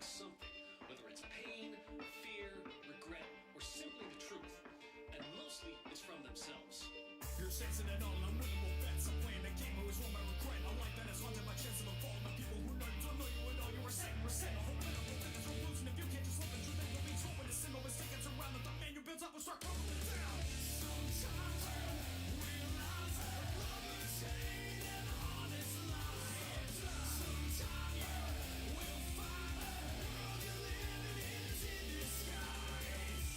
something, whether it's pain, fear, regret, or simply the truth. And mostly it's from themselves. You're chasing it all, I'm minimal bets. I'm playing the game, always want my regret. I like that it's haunted my chance of a fall. The people who know you don't know you at all. You're a saint, I hope I don't think it's revolution. If you can't just live the truth, then you'll be told when it's sin. No mistake, it's around that the man you built up will start crumbling down. Sometimes I realize that love is chain and honest lies. Sometimes you will find the world you're living in is in disguise.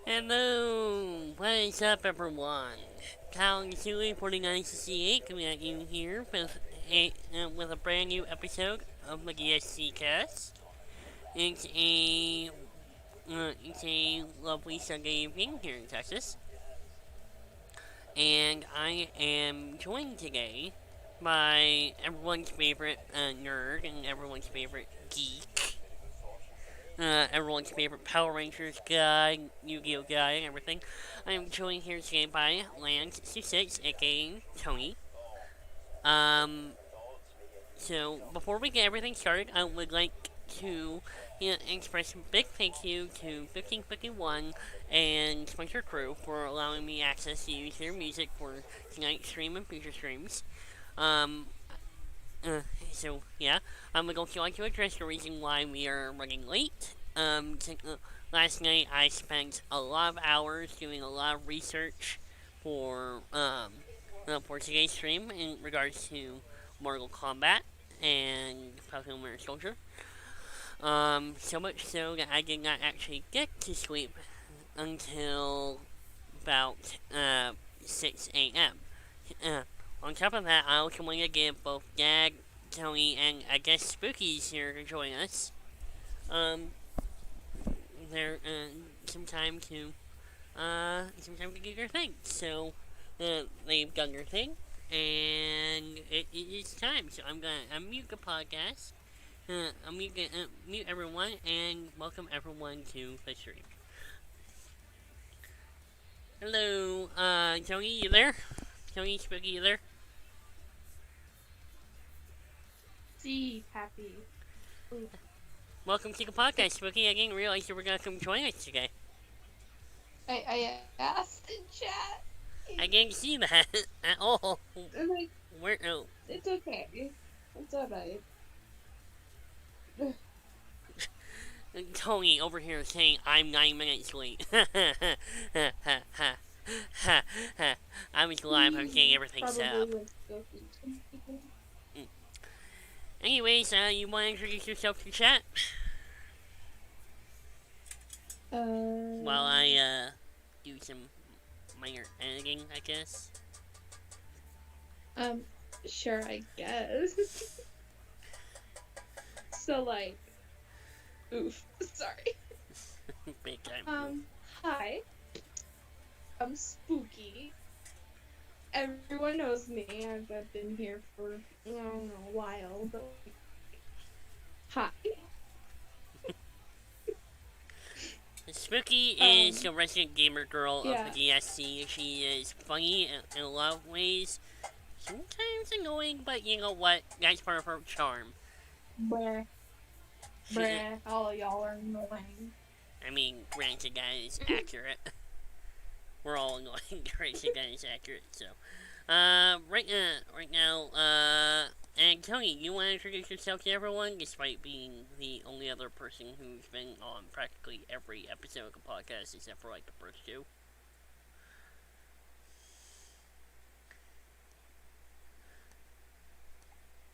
Hello, what is up, everyone? Callon 4968 coming at you here with a brand new episode of the DSC-Cast. It's a lovely Sunday evening here in Texas, and I am joined today by everyone's favorite nerd and everyone's favorite geek. Everyone's favorite Power Rangers guy, Yu-Gi-Oh guy, and everything. I am joined here today by lan626, aka Tony. So before we get everything started, I would like to express a big thank you to 1551 and Spencer Crew for allowing me access to use their music for tonight's stream and future streams. Um, so yeah, I'm going to like to address the reason why we are running late. Last night I spent a lot of hours doing a lot of research for today's stream in regards to Mortal Kombat and Falcon Winter Soldier. So much so that I did not actually get to sleep until about 6 a.m. On top of that, I also want to give both Dag, Tony, and I guess Spooky's here to join us. They're some time to do their thing. So they've done their thing, and it is time. So I'm gonna unmute the podcast. I'm gonna mute everyone and welcome everyone to the stream. Hello, Tony, you there? Tony, Spooky, you there? See, happy. Ooh. Welcome to the podcast, Spooky. I didn't realize you were gonna come join us today. I asked in chat. I didn't see that at all. Like, Where? Oh. it's okay. It's alright. Tony over here saying I'm 9 minutes late. I was live. I'm getting everything set up. Anyways, you want to introduce yourself to chat? While I, do some minor editing, I guess. Sure, I guess. So, like, oof, sorry. Big time. Hi. I'm Spooky. Everyone knows me. I've been here for, I don't know, a while, but, like, hi. Spooky is the resident gamer girl yeah. of the DSC. She is funny in a lot of ways. Sometimes annoying, but you know what? That's part of her charm. Bruh. All y'all are annoying. I mean, granted, that is accurate. We're all annoying. Granted, that is accurate. So, right now, and Tony, you want to introduce yourself to everyone, despite being the only other person who's been on practically every episode of the podcast, except for like the first two.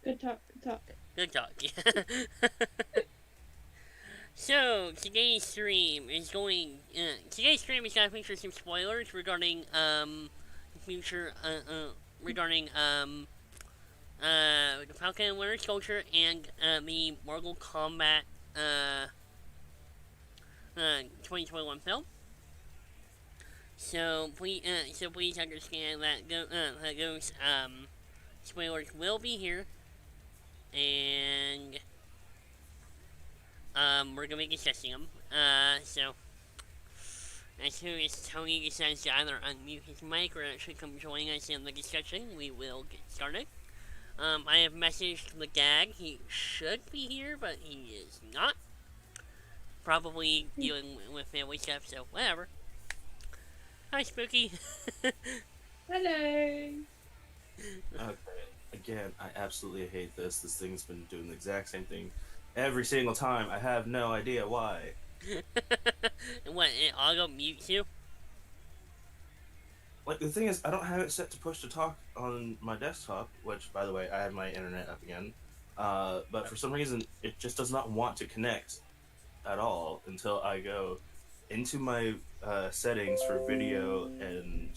Good talk. Good talk, yeah. So, today's stream is going to feature some spoilers regarding, the Falcon and Winter Soldier and, the Mortal Kombat, 2021 film. So, please understand that those, spoilers will be here, and we're gonna be discussing them. So as soon as Tony decides to either unmute his mic or actually come join us in the discussion, we will get started. I have messaged the Gag. He should be here, but he is not. Probably dealing with family stuff, so whatever. Hi, Spooky. Hello. Okay. Again, I absolutely hate this. This thing's been doing the exact same thing every single time. I have no idea why. What, it auto mutes you? Like, the thing is, I don't have it set to push to talk on my desktop, which, by the way, I have my internet up again. But for some reason, it just does not want to connect at all until I go into my settings for video and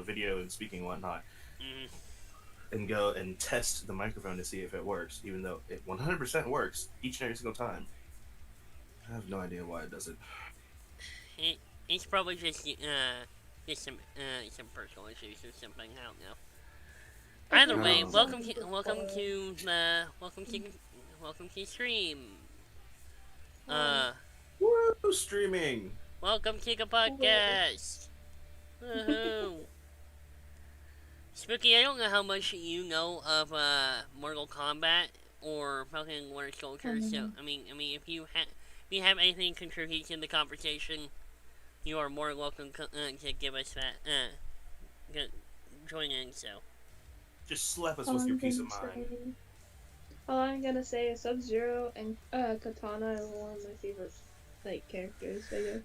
video and speaking and whatnot, Mm-hmm. and go and test the microphone to see if it works, even though it 100% works each and every single time. I have no idea why it doesn't. It's probably just some personal issues or something. I don't know. Either way, welcome to the stream. Woo! Streaming. Welcome to the podcast. Woohoo! Spooky, I don't know how much you know of Mortal Kombat or Falcon Winter Soldier. So I mean, if you have anything to contribute to the conversation, you are more welcome to give us that. Join in. So. Just slap us with your peace of mind. All I'm gonna say is Sub-Zero and Katana are one of my favorite characters. I guess.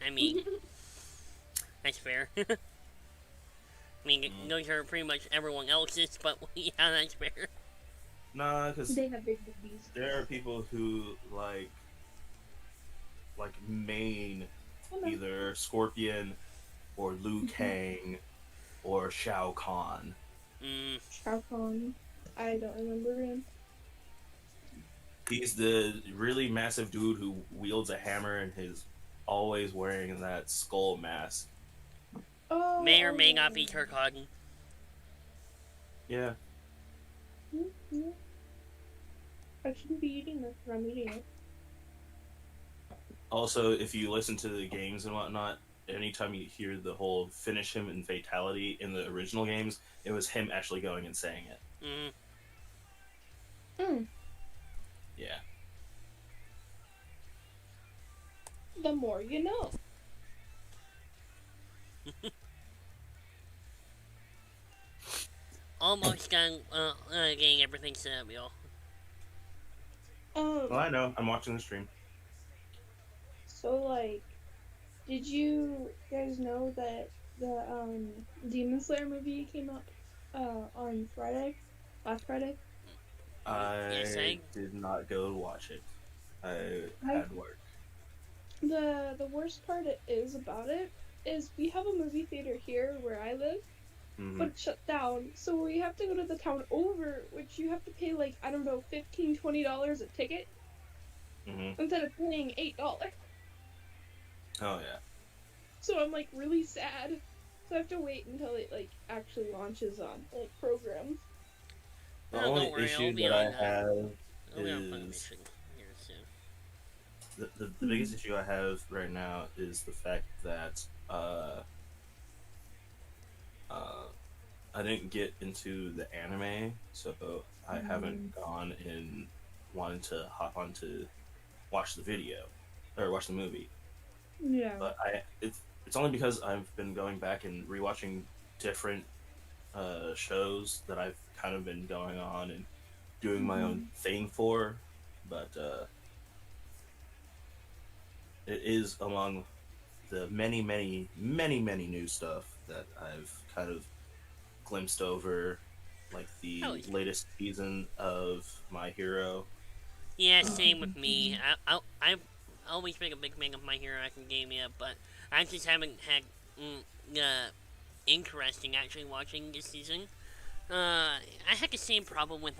I mean, that's fair. I mean, those are pretty much everyone else's, but yeah, that's fair. Nah, because they have big boobies. There are people who like main either Scorpion or Liu Kang or Shao Kahn. Shao Kahn. I don't remember him. He's the really massive dude who wields a hammer and is always wearing that skull mask. Oh, may or may not be Turcotten. Yeah. Mm-hmm. I shouldn't be eating this, but I'm eating it. Also, if you listen to the games and whatnot, anytime you hear the whole finish him and fatality in the original games, it was him actually going and saying it. Yeah. The more you know. Almost done getting everything set up, y'all. Well, I know. I'm watching the stream. So, did you guys know that the Demon Slayer movie came up on Friday? Last Friday? I did not go to watch it. I had work. The worst part about it is we have a movie theater here where I live, but it's shut down. So we have to go to the town over, which you have to pay $15, $20 a ticket instead of paying $8. Oh yeah. So I'm really sad. So I have to wait until it actually launches on programs. The only issue that I have is the biggest issue I have right now is the fact that I didn't get into the anime, so I haven't gone and wanted to hop on to watch the video or watch the movie. Yeah. But it's only because I've been going back and rewatching different shows that I've kind of been going on and doing my own thing for, but it is among the many new stuff that I've kind of glimpsed over, like the latest season of My Hero. Yeah, same with me. I've always been a big fan of My Hero Academia, but I just haven't had interest in actually watching this season. I had the same problem with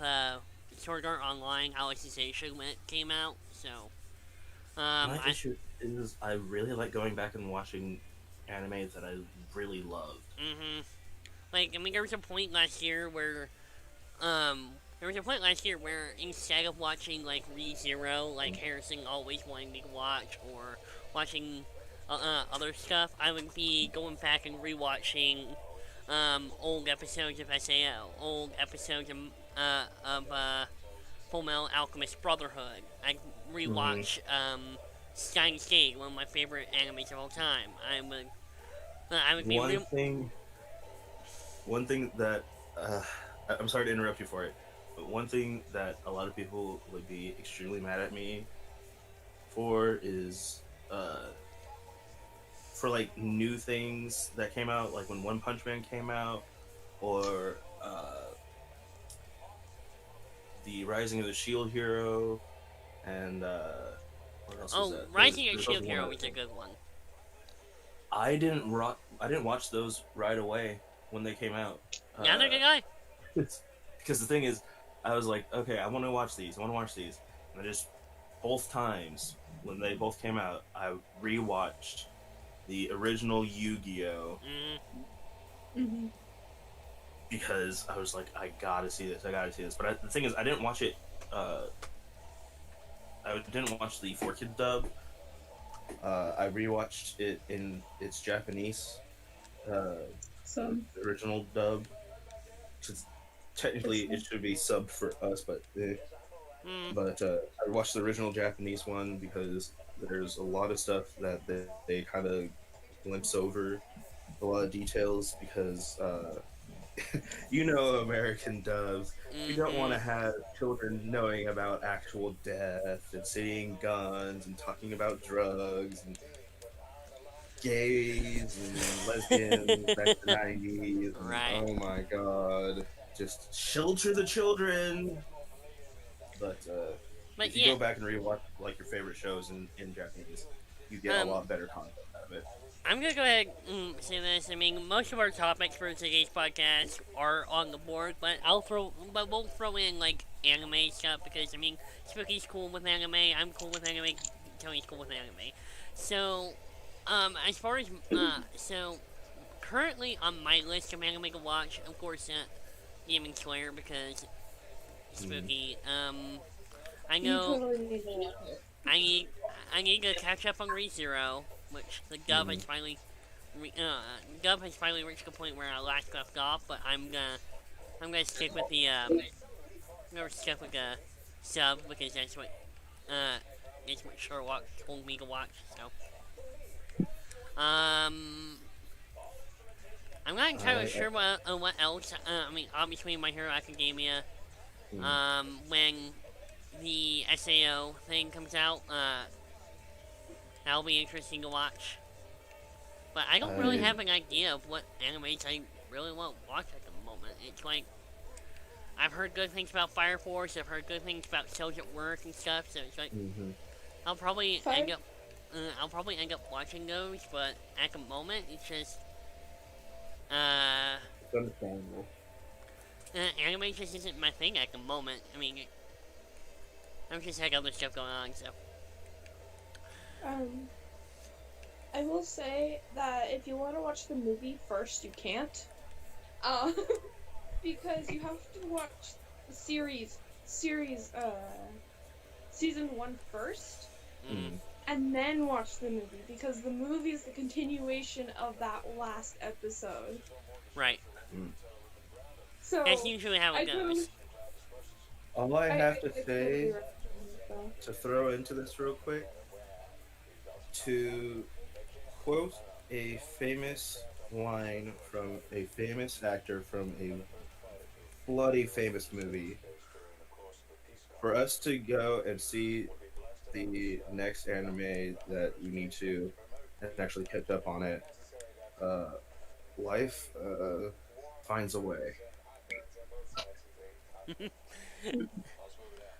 Sword Art Online Alicization when it came out, so my issue is I really like going back and watching anime that I really loved. There was a point last year where instead of watching ReZero, Harrison always wanted me to watch, or watching other stuff, I would be going back and rewatching old episodes of SAO, old episodes of Full Metal Alchemist Brotherhood. I rewatch Steins Gate, one of my favorite animes of all time. I would be one thing that I'm sorry to interrupt you for it, but one thing that a lot of people would be extremely mad at me for is for new things that came out, like when One Punch Man came out, or the Rising of the Shield Hero, and What else was Oh, that? Rising of There's Shield one Hero other was a thing. good one. I didn't watch those right away when they came out. Neither did I. Because the thing is, I was like, okay, I want to watch these. And I just both times when they both came out, I rewatched the original Yu-Gi-Oh. Mm-hmm. Because I was like, I gotta see this. But the thing is, I didn't watch it. I didn't watch the 4Kid dub. I rewatched it in its Japanese, So the original dub. Technically, it should be subbed for us, but I watched the original Japanese one because there's a lot of stuff that they kind of glimpse over, a lot of details because American dubs. You don't want to have children knowing about actual death and seeing guns and talking about drugs and gays and lesbians back in the 90s. Right. Oh my god. Just shelter the children. But But if you yeah, go back and rewatch like your favorite shows in Japanese, you get a lot better content out of it. I'm gonna go ahead and say this. I mean, most of our topics for today's podcast are on the board, but we'll throw in like anime stuff because I mean, Spooky's cool with anime. I'm cool with anime. Tony's cool with anime. So, as far as so currently on my list of anime to watch, of course, Demon Slayer because Spooky. I you know totally need to watch it. I need to catch up on ReZero, which the dub has finally reached the point where I last left off. But I'm gonna stick with the sub because that's what Sherlock told me to watch. So I'm not entirely sure what else. I mean, obviously My Hero Academia. When the SAO thing comes out, that'll be interesting to watch. But I don't really have an idea of what animes I really want to watch at the moment. It's like, I've heard good things about Fire Force, I've heard good things about Cells at Work and stuff, so it's like, I'll probably end up watching those, but at the moment, it's just, It's understandable. anime just isn't my thing at the moment. I mean, I'm just had other stuff going on, so. I will say that if you want to watch the movie first, you can't. Because you have to watch the series, season 1 first, and then watch the movie, because the movie is the continuation of that last episode. Right. So That's usually how it goes. All I have to totally say recommend it, though. to throw into this real quick, to quote a famous line from a famous actor from a bloody famous movie, for us to go and see the next anime that we need to and actually catch up on it, life finds a way.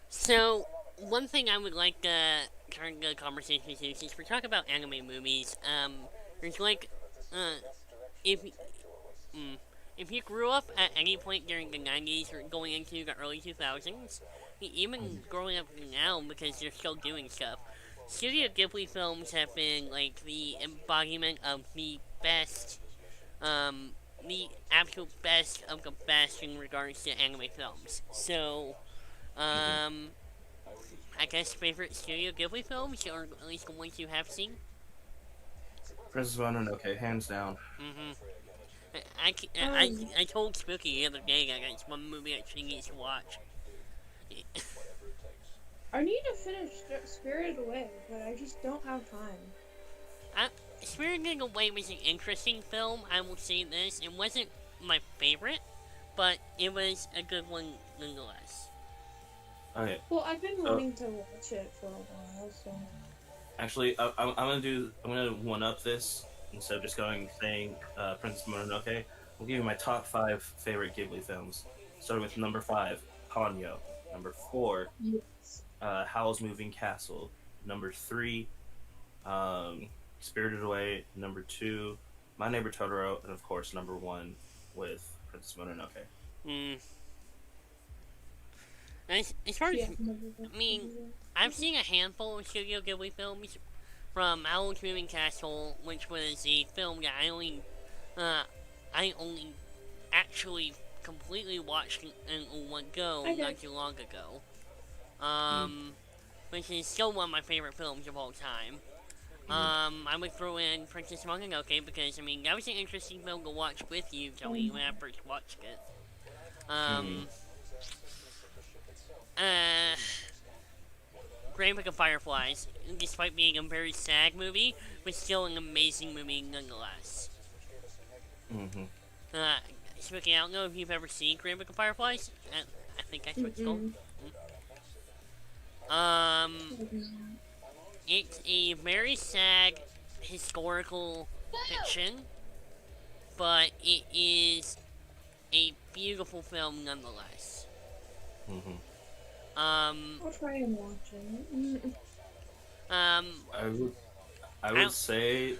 So, one thing I would like to turn the conversation to, since we're talking about anime movies, there's like, if you grew up at any point during the 90s or going into the early 2000s, even growing up now because they're still doing stuff, Studio Ghibli films have been like the embodiment of the best, the absolute best of the best in regards to anime films. So, I guess favorite Studio Ghibli films, or at least the ones you have seen? Princess Mononoke, hands down. I told Spooky the other day that it's one movie that she needs to watch. I need to finish Spirited Away, but I just don't have time. Spirited Away was an interesting film, I will say this. It wasn't my favorite, but it was a good one nonetheless. Okay. Well, I've been wanting to watch it for a while, so. Actually, I'm gonna one up this instead of just saying Princess Mononoke. I'll give you my top 5 favorite Ghibli films. Starting with number 5, Ponyo. Number 4, Yes. Howl's Moving Castle. Number 3, Spirited Away. Number 2, My Neighbor Totoro, and of course number 1 with Princess Mononoke. As far as, I mean, I've seen a handful of Studio Ghibli films, from Howl's Moving Castle, which was a film that I only actually completely watched in one go not too long ago. Which is still one of my favorite films of all time. I would throw in Princess Mononoke because, I mean, that was an interesting film to watch with you, Tony, when I first watched it. Grand Book of Fireflies, despite being a very sad movie, was still an amazing movie nonetheless. Spooky, I don't know if you've ever seen Grand Book of Fireflies. I think that's what it's called. It's a very sad historical fiction, but it is a beautiful film nonetheless. I'll try and watch it. I would say,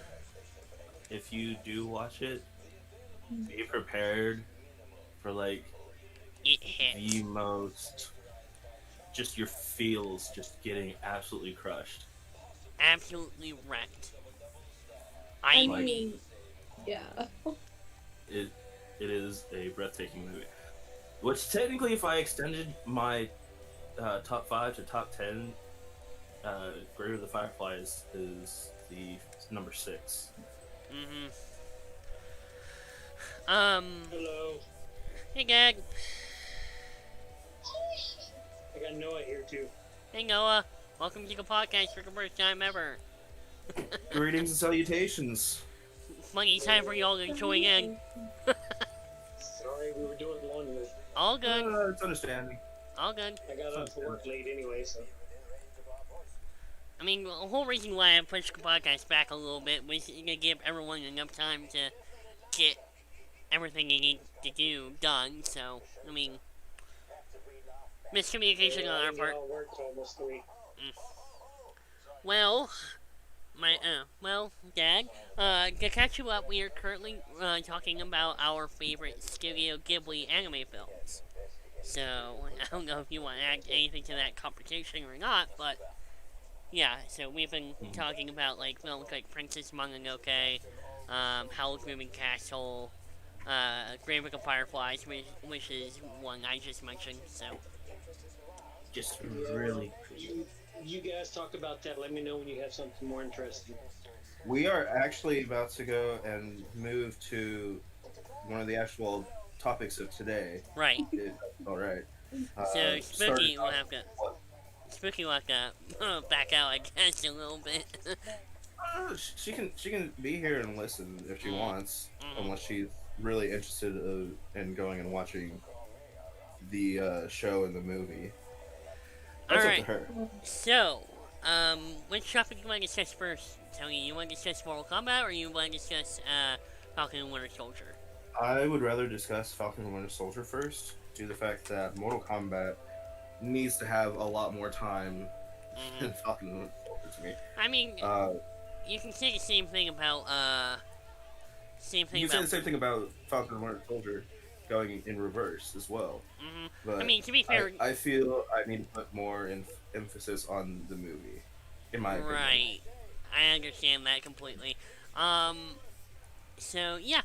if you do watch it, be prepared for like it hits. The most, just your feels just getting absolutely crushed. Absolutely wrecked. I mean, yeah. It is a breathtaking movie. Which technically, if I extended my top 5 to top 10, Grave of the Fireflies is the number 6. Hello. Hey, Gag. I got Noah here too. Hey, Noah. Welcome to the podcast for the first time ever. Greetings and salutations. Funny time for y'all to join in. Sorry, we were doing laundry. All good. It's understanding. All good. I got up for work late anyway, so. I mean, the whole reason why I pushed the podcast back a little bit was to give everyone enough time to get everything they need to do done. So, I mean, miscommunication on our part. All worked almost 3. Well, Dad, to catch you up, we are currently talking about our favorite Studio Ghibli anime films. So, I don't know if you want to add anything to that conversation or not, but yeah, so we've been talking about like films like Princess Mononoke, Howl's Moving Castle, Grand Book of Fireflies, which is one I just mentioned, so. Just really. You guys talk about that. Let me know when you have something more interesting. We are actually about to go and move to one of the actual topics of today. Right. All right. So Spooky will have to. Spooky will have to back out, I guess, a little bit. She can be here and listen if she wants, unless she's really interested in going and watching the show and the movie. That's up to her. So, which topic do you want to discuss first, Tony? You want to discuss Mortal Kombat, or you want to discuss Falcon and Winter Soldier? I would rather discuss Falcon and Winter Soldier first, due to the fact that Mortal Kombat needs to have a lot more time than Falcon and Winter Soldier to me. I mean, you can say the same thing about, You can say the same thing about Falcon and Winter Soldier going in reverse as well. But I mean, to be fair, I feel I need to put more emphasis on the movie, in my opinion. Right. I understand that completely. So, yeah.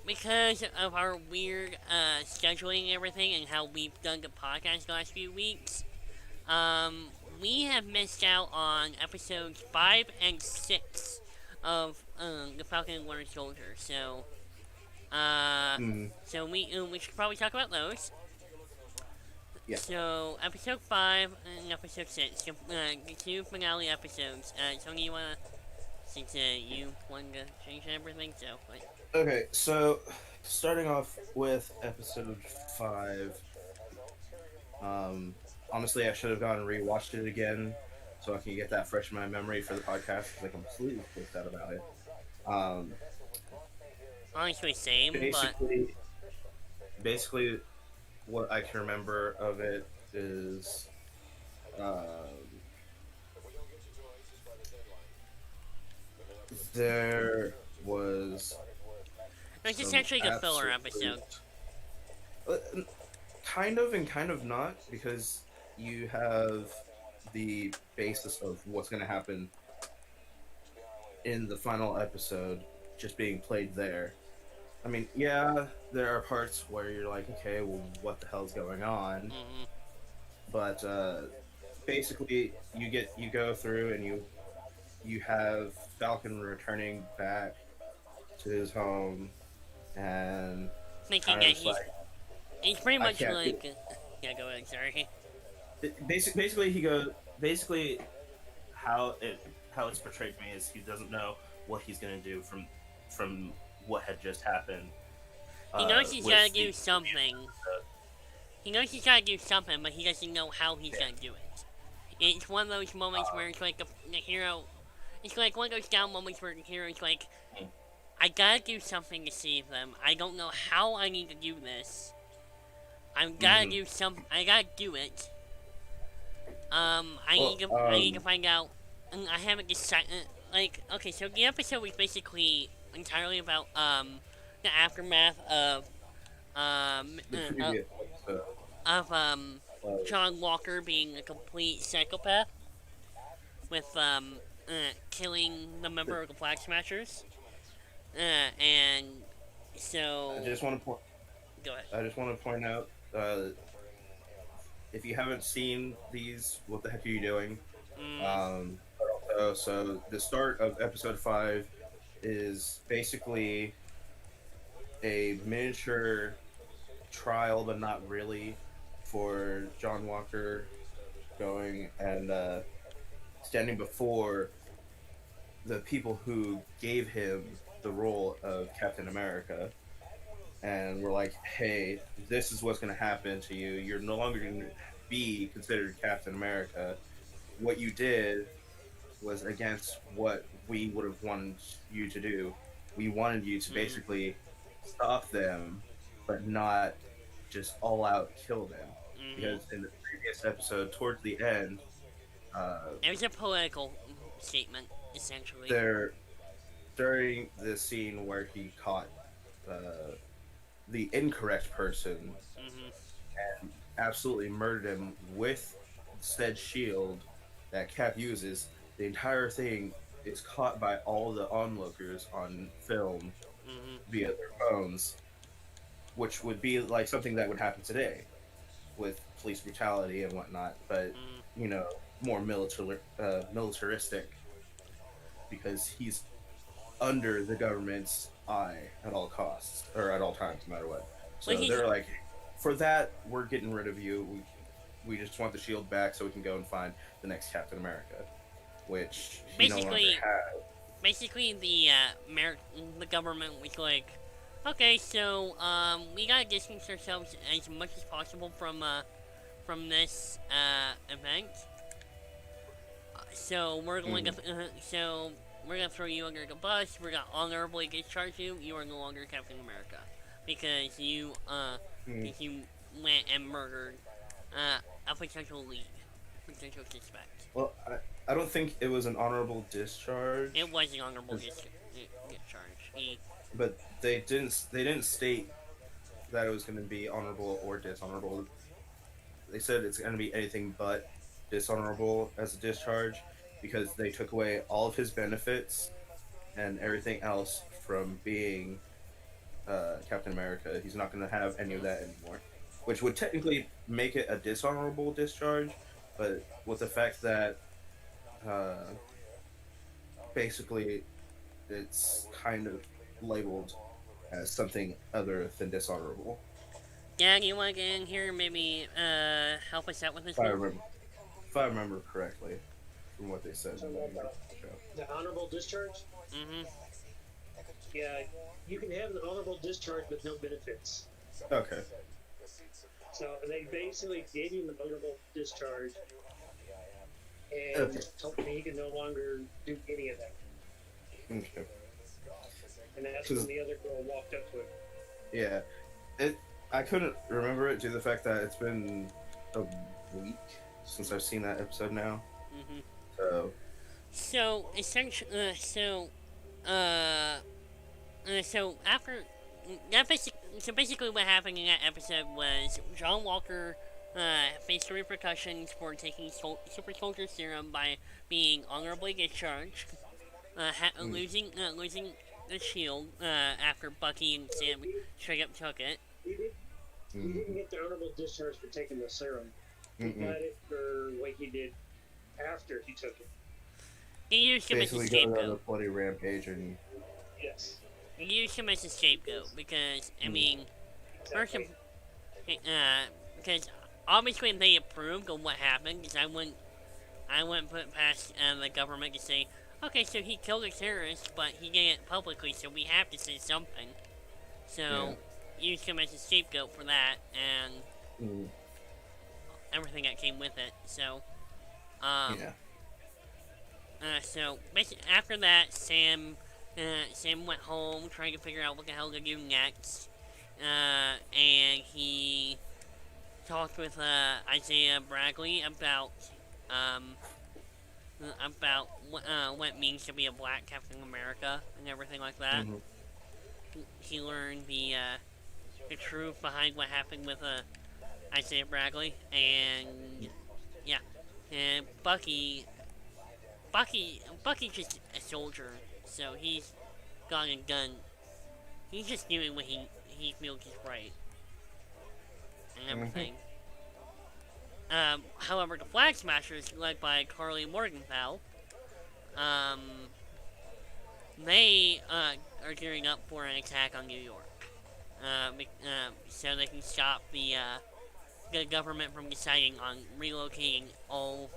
Because of our weird scheduling and everything and how we've done the podcast the last few weeks, we have missed out on episodes 5 and 6 of the Falcon and Winter Soldier. So, so we should probably talk about those. Yeah. So, episode 5 and episode 6, the 2 finale episodes. Tony, you wanna, since you wanted to change everything, so, like. Okay, so, starting off with episode 5, honestly, I should have gone and rewatched it again, so I can get that fresh in my memory for the podcast, because I completely forgot out about it. Honestly, same, Basically, what I can remember of it is, there was It's some essentially a filler absolute- episode. Kind of and kind of not, because you have the basis of what's going to happen in the final episode just being played there. I mean, yeah, there are parts where you're like, okay, well, what the hell's going on? Mm-hmm. But basically, you go through and you have Falcon returning back to his home, and Thinking kind that of like, he's pretty much can't like... Yeah, go ahead, sorry. basically how it's portrayed to me is he doesn't know what he's gonna do from what had just happened. He knows he's gotta do something. He knows he's gotta do something, but he doesn't know how he's gonna do it. It's one of those moments where it's like the hero... It's like one of those down moments where the hero's like, I gotta do something to save them. I don't know how I need to do this. I gotta do it. I need to find out. And I haven't decided. Like, okay, so the episode was basically entirely about the aftermath of John Walker being a complete psychopath with killing the member of the Flag Smashers. And so I just want to point. Go ahead. I just want to point out, if you haven't seen these, what the heck are you doing? So the start of episode 5 is basically a miniature trial, but not really, for John Walker going and standing before the people who gave him the role of Captain America, and we're like, hey, this is what's going to happen to you. You're no longer going to be considered Captain America. What you did was against what we would have wanted you to do. We wanted you to basically stop them, but not just all out kill them. Because in the previous episode, towards the end, it was a political statement, essentially. During the scene where he caught the incorrect person and absolutely murdered him with said shield that Cap uses, the entire thing is caught by all the onlookers on film via their phones, which would be like something that would happen today with police brutality and whatnot, but you know, more militaristic, because he's under the government's eye at all costs, or at all times, no matter what. So they're like, for that, we're getting rid of you. We just want the shield back so we can go and find the next Captain America, which he no longer has. Basically, the government was like, okay, so we gotta distance ourselves as much as possible from this event. So we're going to we're gonna throw you under the bus. We're gonna honorably discharge you. You are no longer Captain America because you went and murdered a potential suspect. Well, I don't think it was an honorable discharge. It was an honorable discharge. But they didn't state that it was going to be honorable or dishonorable. They said it's going to be anything but dishonorable as a discharge, because they took away all of his benefits and everything else from being Captain America. He's not going to have any of that anymore, which would technically make it a dishonorable discharge, but with the fact that basically it's kind of labeled as something other than dishonorable. Yeah, do you want to get in here and maybe help us out with this? If I remember correctly from what they said in the show. The honorable discharge? Yeah, you can have an honorable discharge with no benefits. Okay. So they basically gave him an honorable discharge and told me he could no longer do any of that. Okay. And that's when the other girl walked up to him. Yeah. I couldn't remember it due to the fact that it's been a week since I've seen that episode now. So essentially, So after so basically what happened in that episode was John Walker faced the repercussions for taking super soldier serum by being honorably discharged, losing the shield after Bucky and Sam straight up took it. He didn't get the honorable discharge for taking the serum. He got it for what he did after he took it. He used him as a Basically going on a scapegoat. bloody rampage and Yes. He used him as a scapegoat because, I mean, first of because obviously they approved of what happened, because I wouldn't put it past the government to say, okay, so he killed a terrorist, but he did it publicly, so we have to say something. So, used him as a scapegoat for that, and everything that came with it. So, so basically after that, Sam went home trying to figure out what the hell to do next, and he talked with Isaiah Bradley about what it means to be a black Captain America and everything like that. He learned the truth behind what happened with Isaiah Bradley, and yeah, and Bucky's just a soldier, so he's got a gun. He's just doing what he feels is right and everything. However, the Flag Smashers, led by Carly Morgenthau, they are gearing up for an attack on New York, so they can stop the government from deciding on relocating all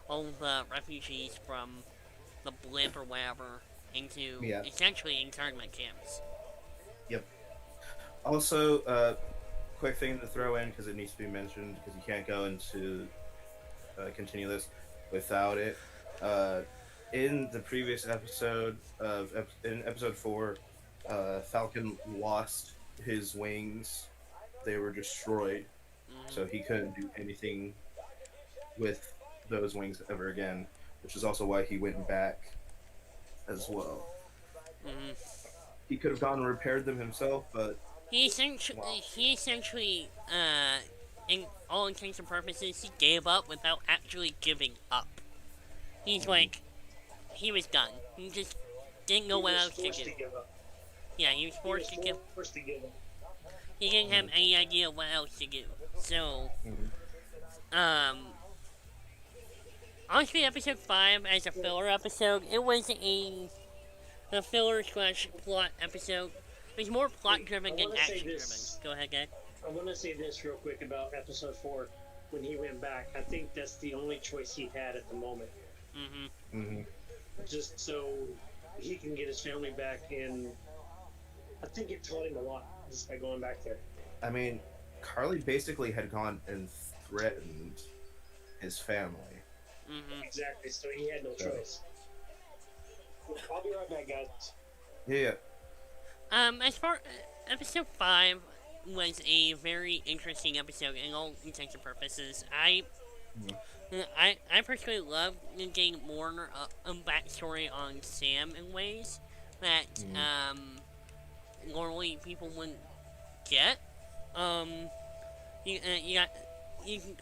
of the refugees from the blimp or whatever into essentially internment camps. Yep. Also, quick thing to throw in because it needs to be mentioned because you can't go into continue this without it. In the previous episode in episode 4, Falcon lost his wings. They were destroyed, so he couldn't do anything with those wings ever again, which is also why he went back as well. He could have gone and repaired them himself, but he essentially, in all intents and purposes, he gave up without actually giving up. He's like, he was done. He just didn't know what else to do. Yeah, he was forced to give up. He didn't have any idea what else to do. So, honestly, episode 5 as a filler episode, it was a filler / plot episode. It was more plot driven than action driven. Go ahead, guy. I want to say this real quick about episode 4. When he went back, I think that's the only choice he had at the moment. Just so he can get his family back, and I think it taught him a lot just by going back there. I mean, Carly basically had gone and threatened his family. Exactly, so he had no choice. I'll be right back, guys. Yeah. As far episode 5 was a very interesting episode in all intents and purposes. I personally love getting more backstory on Sam in ways that normally people wouldn't get. You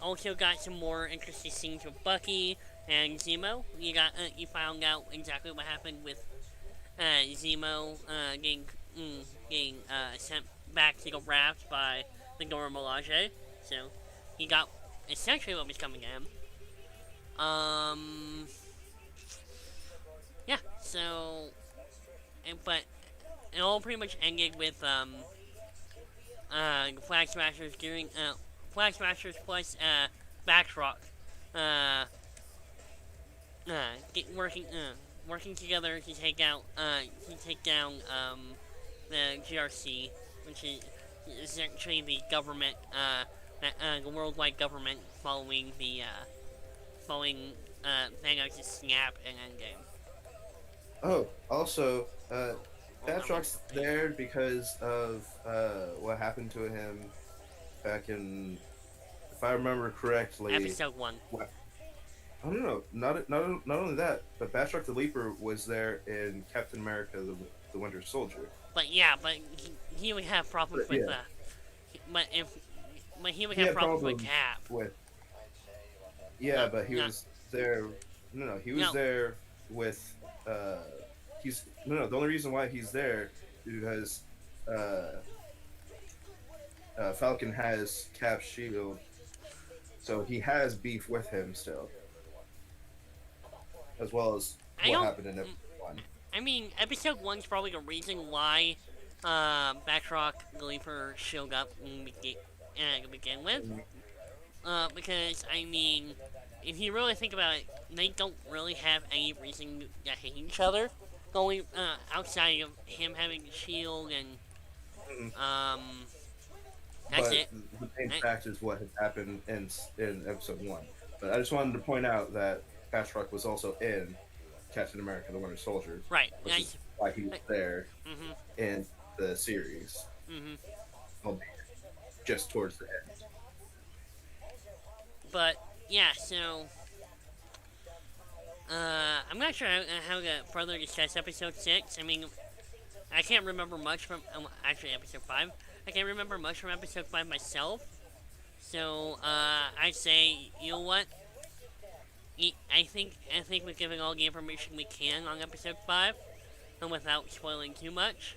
also got some more interesting scenes with Bucky and Zemo. You found out exactly what happened with Zemo getting sent back to the raft by the Dora Milaje. So he got essentially what was coming to him. Yeah. So, but it all pretty much ended with Flag Smashers during Flag Smashers plus Backrock working together to take down the GRC, which is essentially the government, the worldwide government following Thanos' snap and Endgame. Oh, also, Batrock's there because of what happened to him back in, if I remember correctly, Episode 1. I don't know. Not only that, but Batroc the Leaper was there in Captain America: the Winter Soldier. But yeah, but he would have problems But, with yeah. but he would He have had problems with problems Cap. with. Yeah, No, but he no. was there. No, he was No. there with. He's no. The only reason why he's there is because Falcon has Cap's shield, so he has beef with him still, as well as I what don't- happened in episode 1. I mean, episode 1's probably the reason why Batroc the Leaper showed up to begin with. Because, I mean, if you really think about it, they don't really have any reason to hate each other. Going outside of him having the shield and that's But it. the main fact is what had happened in episode 1. But I just wanted to point out that Batroc was also in Captain America: The Winter Soldier, Right. which is why he was there Mhm. in the series, Mhm. albeit just towards the end. But yeah, so I'm not sure how to further discuss episode 6. I mean, I can't remember much from actually episode 5. I can't remember much from episode 5 myself. So I'd say, you know what? I think we're giving all the information we can on episode 5, and without spoiling too much.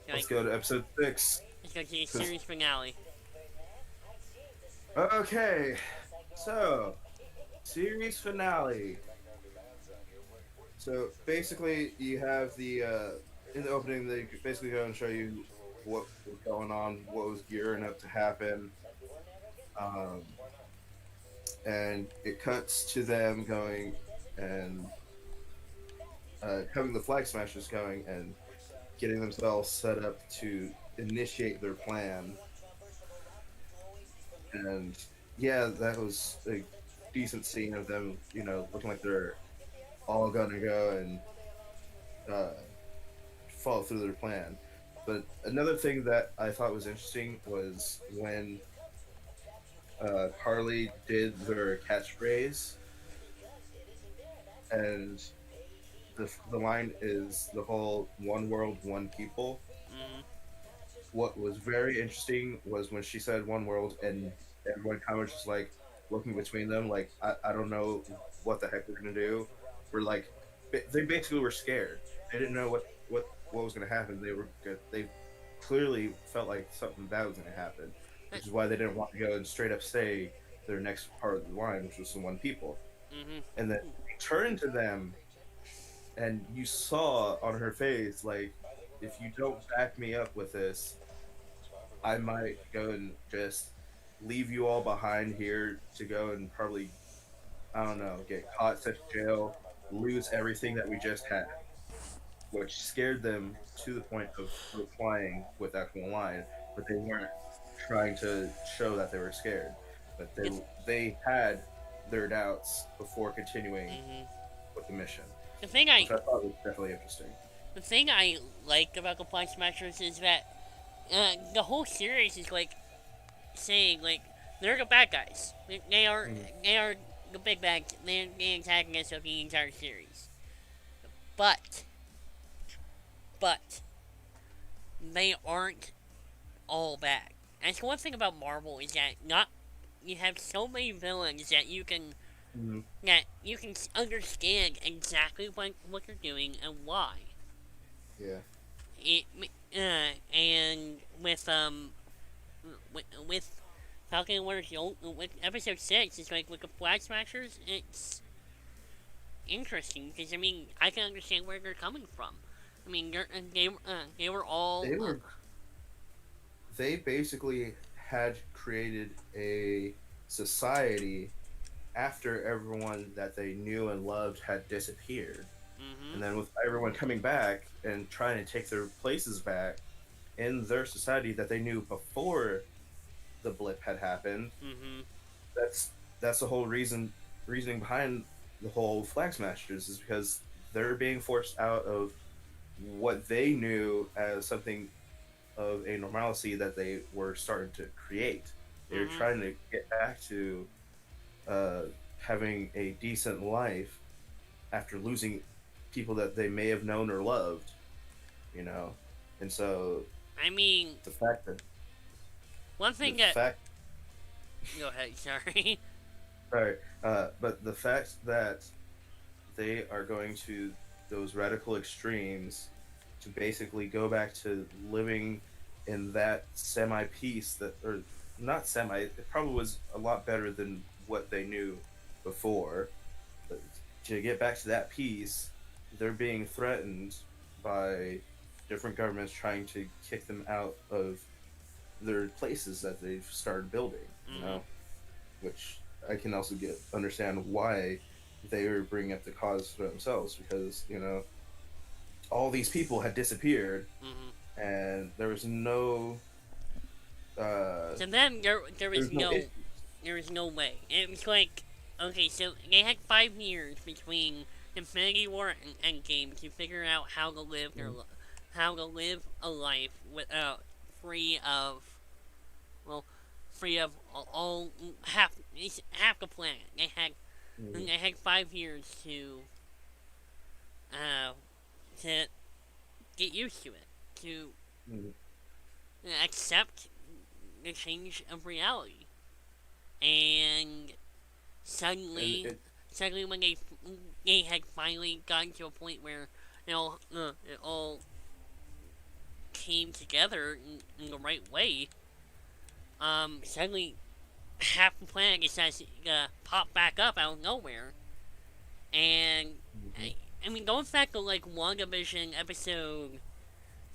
Let's go to episode 6. Let's go to the series finale. Okay, so series finale. So basically, you have the in the opening, they basically go and show you what was going on, what was gearing up to happen, and it cuts to them going and having the Flag Smashers going and getting themselves set up to initiate their plan. And yeah, that was a decent scene of them, you know, looking like they're all gonna go and follow through their plan. But another thing that I thought was interesting was when Harley did their catchphrase, and the line is the whole "one world, one people." Mm-hmm. What was very interesting was when she said "one world" and everyone kind of just like looking between them, like I don't know what the heck we're gonna do. We're like, they basically were scared. They didn't know what was gonna happen. They clearly felt like something bad was gonna happen, which is why they didn't want to go and straight up say their next part of the line, which was the one people. Mm-hmm. And then turned to them, and you saw on her face, like, if you don't back me up with this, I might go and just leave you all behind here to go and probably, I don't know, get caught, sent to jail, lose everything that we just had. Which scared them to the point of replying with actual line, but they weren't trying to show that they were scared. But they had their doubts before continuing with the mission. The thing which I thought was definitely interesting. The thing I like about the Flag Smashers is that the whole series is like saying like they're the bad guys. They are the big bad. They're the antagonists of the entire series. But they aren't all bad. That's one thing about Marvel is that you have so many villains that you can understand exactly what you're doing and why. Yeah. And with Falcon and Winter Soldier, with episode 6, it's like with the Flag Smashers, it's interesting because I mean I can understand where they're coming from. I mean they were all they basically had created a society after everyone that they knew and loved had disappeared. And then with everyone coming back and trying to take their places back in their society that they knew before the blip had happened, that's the whole reasoning behind the whole Flag Smashers, is because they're being forced out of what they knew as something of a normalcy that they were starting to create. They were trying to get back to having a decent life after losing people that they may have known or loved, you know? And so... I mean... The fact that... One thing that... Go ahead, sorry. Sorry, but the fact that they are going to those radical extremes to basically go back to living in that semi-peace that... Or not semi, it probably was a lot better than what they knew before. But to get back to that peace, they're being threatened by different governments trying to kick them out of their places that they've started building, you know? Which I can also understand why they are bringing up the cause for themselves, because, you know, all these people had disappeared, and there was no... to them, there was no way. It was like, okay, so they had 5 years between Infinity War and Endgame to figure out how to live how to live a life without free of all half the planet. They had 5 years to get used to it, to accept the change of reality, and suddenly when they had finally gotten to a point where it all came together in the right way, suddenly half the planet decides to pop back up out of nowhere, and I mean, going back to like WandaVision episode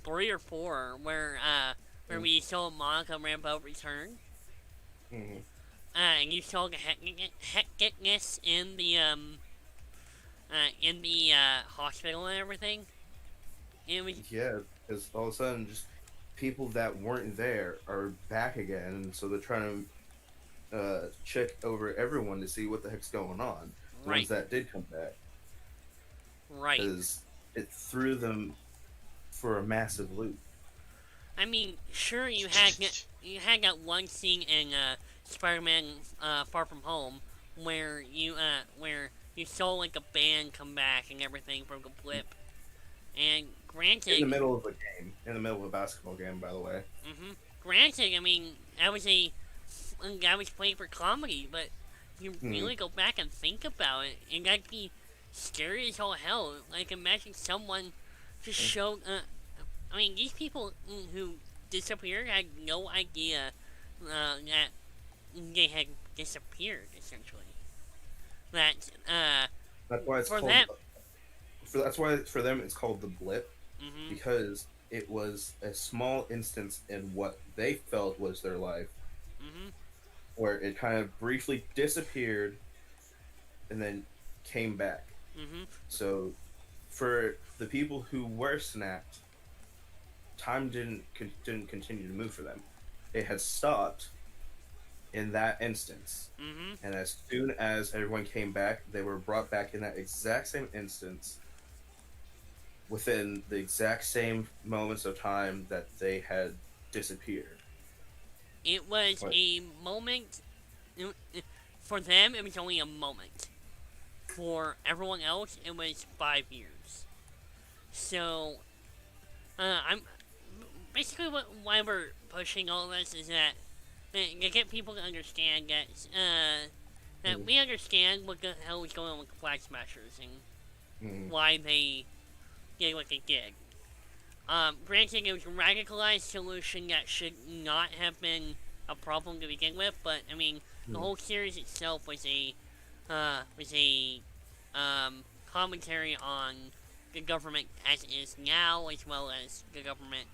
3 or 4, where we saw Monica Rambeau return, and you saw the hecticness in the hospital and everything. It was, yeah, because all of a sudden, just people that weren't there are back again, and so they're trying to check over everyone to see what the heck's going on. The ones that did come back. Right. Because it threw them for a massive loop. I mean, sure, you had that one scene in Spider-Man Far From Home where you saw like a band come back and everything from the blip. And granted, in the middle of a game, in the middle of a basketball game, by the way. Granted, I mean, that was played for comedy, but if you really go back and think about it, and that'd be scary as all hell. Like, imagine someone just showed. I mean, these people who disappeared had no idea that they had disappeared. Essentially, that's why it's called. Them, that's why for them it's called the blip, because it was a small instance in what they felt was their life, where it kind of briefly disappeared and then came back. So for the people who were snapped, time didn't continue to move for them. It had stopped in that instance, and as soon as everyone came back, they were brought back in that exact same instance, within the exact same moments of time that they had disappeared. It was a moment. For them, it was only a moment. For everyone else, it was 5 years. So, I'm basically why we're pushing all this is that to get people to understand that we understand what the hell was going on with the Flag Smashers and why they did what they did. Granted, it was a radicalized solution that should not have been a problem to begin with, but I mean, the whole series itself was a commentary on the government as it is now, as well as the government,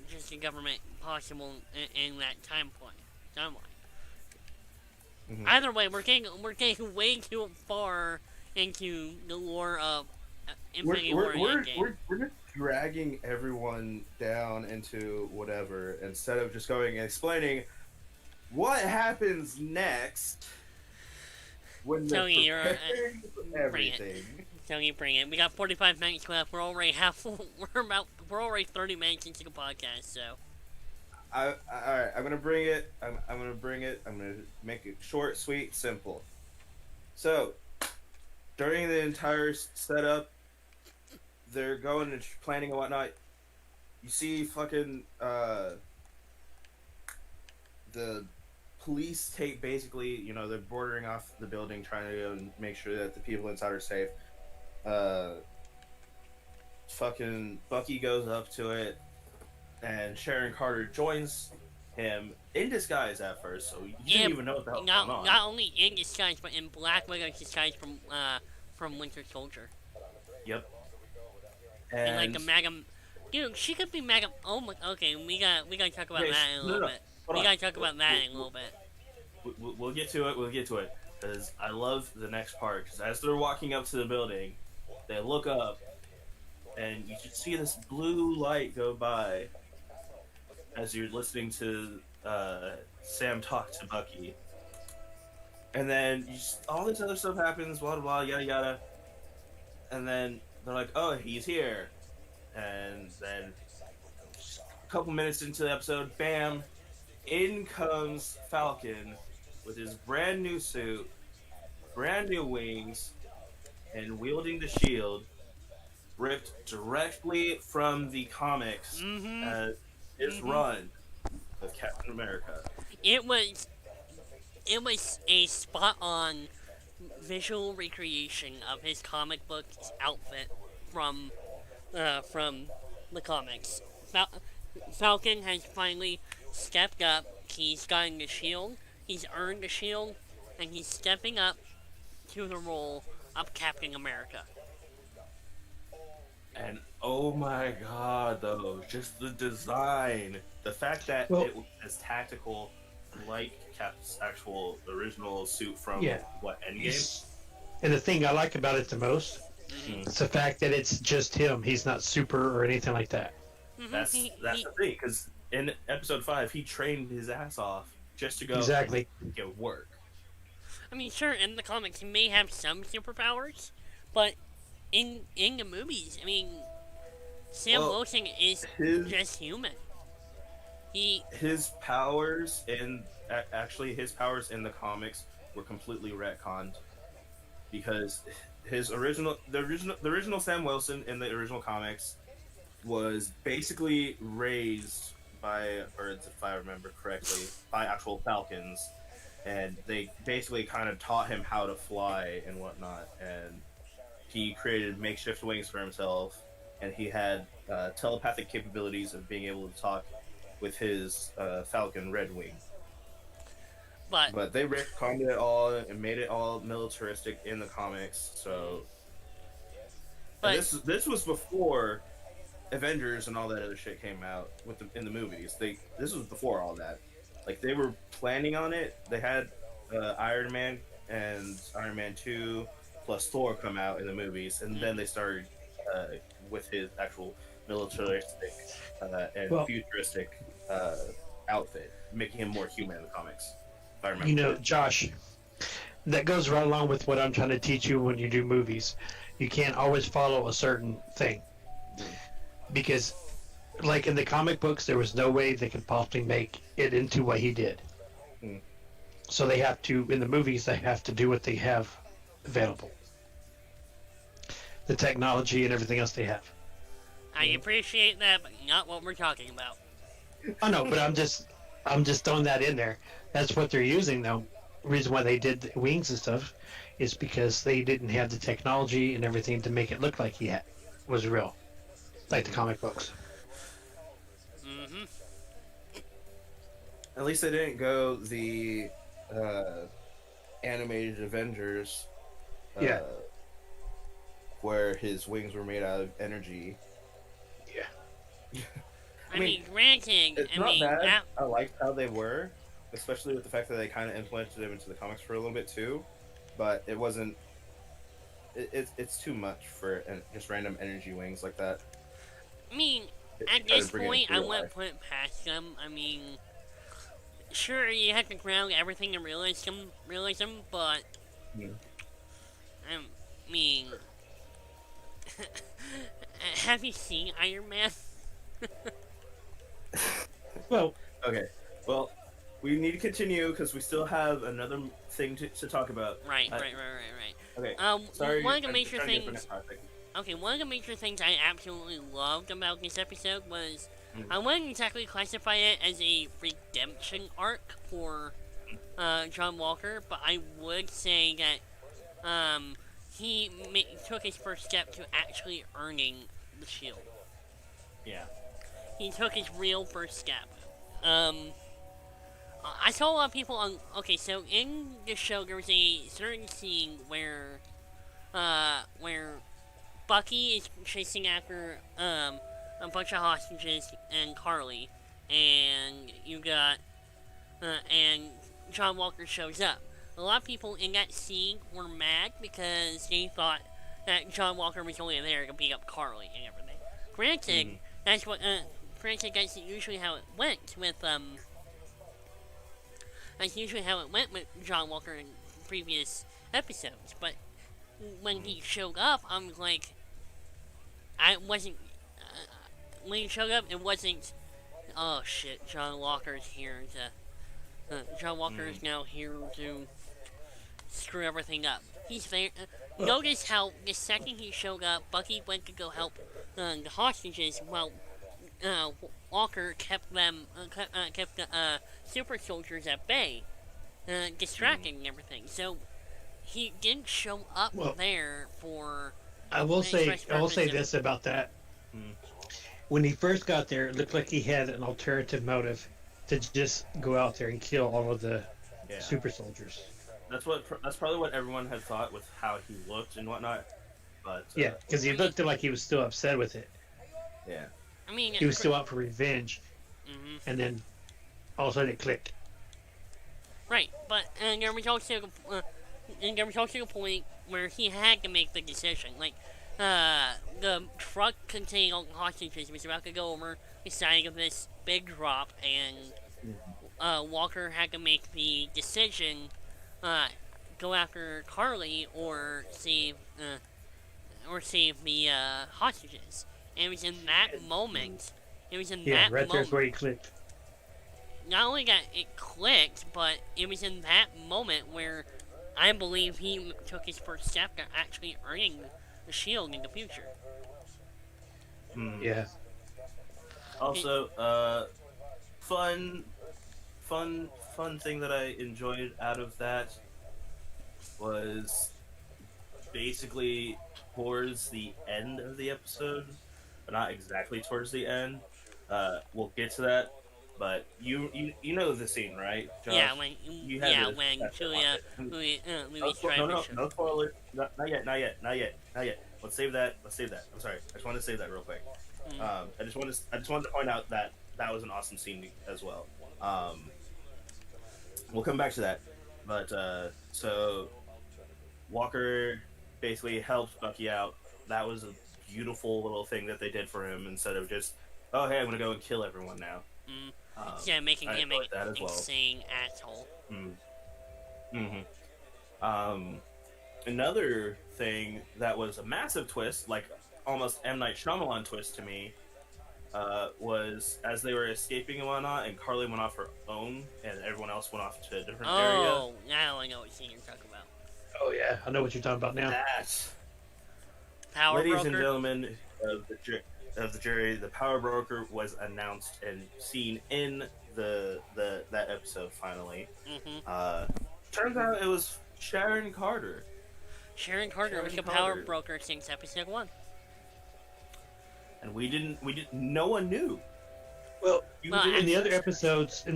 just the government possible in that timeline. Either way, we're getting way too far into the lore of Infinity War and Endgame. We're just dragging everyone down into whatever instead of just going and explaining what happens next when they're preparing everything. Tony, bring it. We got 45 minutes left. We're already 30 minutes into the podcast, so. All right, I'm gonna bring it. I'm gonna bring it. I'm gonna make it short, sweet, simple. So, during the entire setup, they're going and planning and whatnot. You see, fucking the police take basically, you know, they're bordering off the building, trying to go and make sure that the people inside are safe. Fucking Bucky goes up to it, and Sharon Carter joins him in disguise at first, so you didn't even know what the hell was going on. Not only in disguise, but in Black Widow's disguise from Winter Soldier. Yep. And like the Magam, dude, she could be Magam. Oh my. Okay, we gotta talk about that in a little bit. We gotta talk about that in a little bit. We'll get to it. We'll get to it because I love the next part. Because as they're walking up to the building, they look up, and you just see this blue light go by as you're listening to Sam talk to Bucky. And then all this other stuff happens, blah, blah, blah, yada, yada. And then they're like, oh, he's here. And then a couple minutes into the episode, bam, in comes Falcon with his brand new suit, brand new wings, and wielding the shield, ripped directly from the comics as his run of Captain America. It was a spot-on visual recreation of his comic book outfit from the comics. Falcon has finally stepped up. He's gotten the shield. He's earned the shield, and he's stepping up to the role of Captain America. And oh my god, though, just the design, the fact that it was as tactical, like Cap's actual original suit from Endgame. And the thing I like about it the most is the fact that it's just him. He's not super or anything like that. That's the thing, because in episode 5, he trained his ass off just to go get work. I mean, sure, in the comics he may have some superpowers, but in the movies, I mean, Sam Wilson is just human. His powers in the comics were completely retconned, because the original Sam Wilson in the original comics was basically raised by birds, if I remember correctly, by actual falcons, and they basically kind of taught him how to fly and whatnot, and he created makeshift wings for himself, and he had telepathic capabilities of being able to talk with his Falcon Red Wing. But they retconned it all and made it all militaristic in the comics. So this was before Avengers and all that other shit came out in the movies. This was before all that. Like, they were planning on it. They had Iron Man and Iron Man 2 plus Thor come out in the movies, and then they started with his actual militaristic and futuristic outfit, making him more human in the comics. If I remember. You know, Josh, that goes right along with what I'm trying to teach you when you do movies. You can't always follow a certain thing. Because, like in the comic books, there was no way they could possibly make it into what he did. So they have to, in the movies, they have to do what they have available. The technology and everything else they have. I appreciate that, but not what we're talking about. I know, but I'm just throwing that in there. That's what they're using, though. The reason why they did the wings and stuff is because they didn't have the technology and everything to make it look like he was real, like the comic books. At least they didn't go the animated Avengers, where his wings were made out of energy. Yeah. I mean, granted, it's not bad. I liked how they were, especially with the fact that they kind of implemented them into the comics for a little bit too. But it wasn't. It's too much for just random energy wings like that. I mean, at this point, I wouldn't put it past them. I mean, sure, you have to ground everything in realism, but I mean, have you seen Iron Man? Well, Okay. Well, we need to continue because we still have another thing to talk about. Right. Okay. Sorry. One of the I'm major trying to get things. for next topic. Okay, one of the major things I absolutely loved about this episode was I wouldn't exactly classify it as a redemption arc for John Walker, but I would say that he took his first step to actually earning the shield. Yeah. He took his real first step. I saw a lot of people on. Okay, so in the show there was a certain scene where Bucky is chasing after a bunch of hostages and Carly, and you got and John Walker shows up. A lot of people in that scene were mad because they thought that John Walker was only there to beat up Carly and everything. Granted, that's usually how it went with That's usually how it went with John Walker in previous episodes, but when he showed up, I'm like, when he showed up, it wasn't, oh shit, John Walker's here John Walker is now here to screw everything up. He's there. Notice how the second he showed up, Bucky went to go help the hostages, while Walker kept them, kept the super soldiers at bay, distracting and everything. So he didn't show up there for. I will say this about that. When he first got there, it looked like he had an alternative motive to just go out there and kill all of the super soldiers. That's probably what everyone had thought with how he looked and whatnot. But yeah, because he looked like he was still upset with it. Yeah. I mean, he was still out for revenge, and then all of a sudden it clicked. Right, but there was also a point where he had to make the decision. Like, the truck containing all the hostages was about to go over the side of this big drop, and Walker had to make the decision, go after Carly or save the hostages. And it was in that moment. Right there's where he clicked. Not only that it clicked, but it was in that moment where I believe he took his first step to actually earning the shield in the future. Yeah. Also, fun thing that I enjoyed out of that was basically towards the end of the episode, but not exactly towards the end. We'll get to that, but you know the scene, right, Josh? Yeah, when Julia Louis no spoilers. Not yet. Let's save that. I'm sorry. I just want to save that real quick. I just wanted to point out that was an awesome scene as well. We'll come back to that, but so Walker basically helped Bucky out. That was a beautiful little thing that they did for him instead of just, oh hey, I'm gonna go and kill everyone now. Making him an insane asshole. Another thing that was a massive twist, like almost M. Night Shyamalan twist to me, was as they were escaping and whatnot, and Carly went off her own, and everyone else went off to a different area. Oh, now I know what scene you're talking about. Oh yeah, I know what you're talking about now. Power Ladies broker. and gentlemen of the jury, the Power Broker was announced and seen in that episode finally. Turns out it was Sharon Carter. Sharon Carter was the Power Broker since episode 1. And no one knew. Well, in the other episodes, it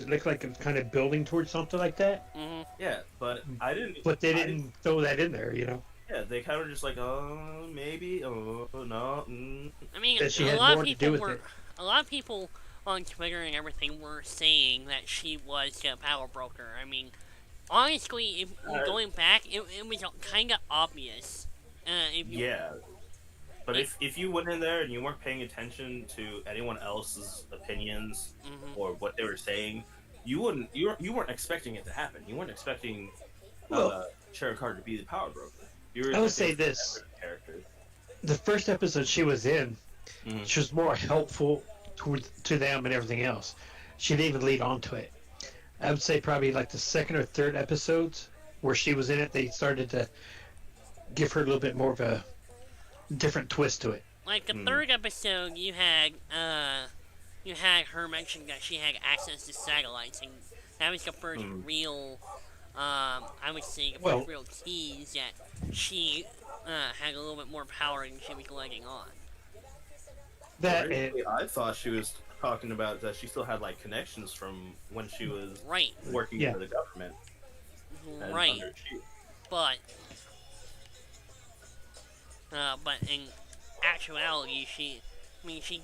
looked like it was kind of building towards something like that. Yeah, but I didn't. But they didn't throw that in there, you know. Yeah, they kind of just like, oh, maybe, oh, no. I mean, that she had more to do with it. A lot of people on Twitter and everything were saying that she was the Power Broker. I mean, honestly, going back, it was kind of obvious. But if you went in there and you weren't paying attention to anyone else's opinions or what they were saying, you weren't expecting it to happen. You weren't expecting Sharon Carter to be the Power Broker. I would say this: the first episode she was in, she was more helpful to them and everything else. She didn't even lead on to it. I would say probably like the second or third episodes where she was in it, they started to give her a little bit more of a different twist to it. Like the third episode, you had her mention that she had access to satellites, and that was the first real, I would say, the first real tease that she had a little bit more power than she was letting on. I thought she was talking about that she still had like connections from when she was working for the government. Right. But in actuality, she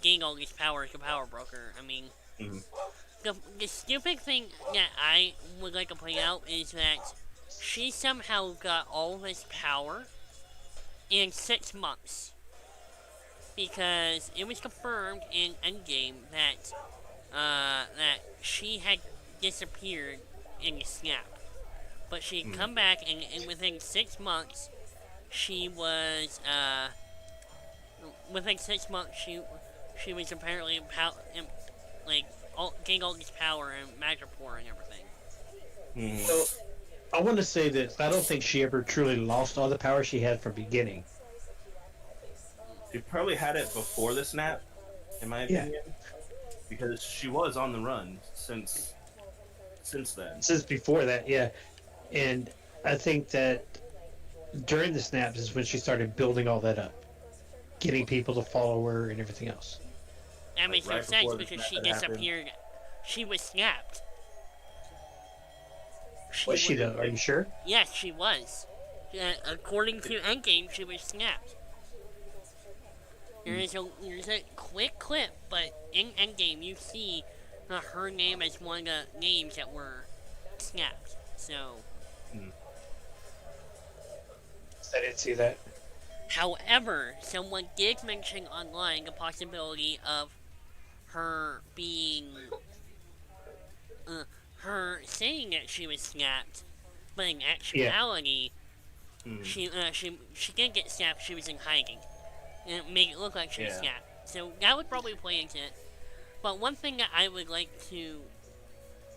gained all these powers as a power broker. I mean, the stupid thing that I would like to point out is that she somehow got all this power in 6 months. Because it was confirmed in Endgame that she had disappeared in the snap. But she had come back, and within 6 months, she was, within 6 months, she was apparently, gained all this power and Madripoor and everything. So, I want to say that I don't think she ever truly lost all the power she had from the beginning. She probably had it before the snap, in my opinion. Because she was on the run since then. Since before that, yeah. And I think that during the snaps is when she started building all that up. Getting people to follow her and everything else. That makes no sense because she disappeared. She was snapped. Was she though? Are you sure? Yes, she was. According to Endgame, she was snapped. There's a quick clip, but in Endgame you see her name as one of the names that were snapped. So. I didn't see that. However, someone did mention online the possibility of her being, her saying that she was snapped, but in actuality, she didn't get snapped. She was in hiding. And make it look like she was snapped. So that would probably play into it. But one thing that I would like to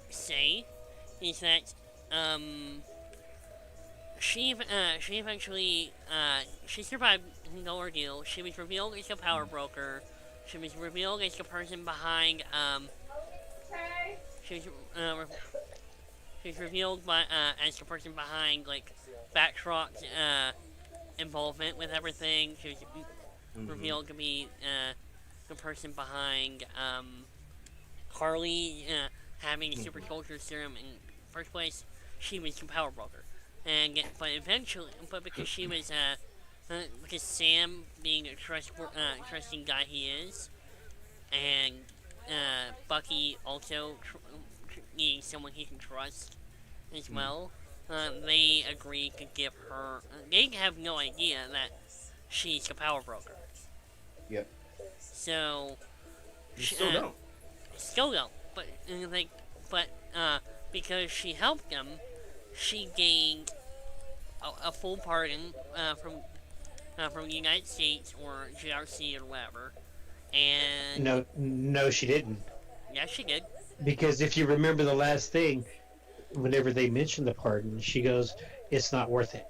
say is that she eventually she survived the ordeal. She was revealed as a power broker. She was revealed as the person behind she was revealed by as the person behind like Batrock's involvement with everything. She was revealed to be the person behind Carly having the super soldier serum in the first place. She was the power broker, but because she was because Sam being a trusting guy he is, and Bucky also needing someone he can trust as well. They agreed to give her. They have no idea that she's the power broker. Yep. So. Still don't. Still don't. But because she helped them, she gained a full pardon from the United States or GRC or whatever. And no, she didn't. Yes, she did. Because if you remember the last thing, whenever they mentioned the pardon, she goes, "It's not worth it."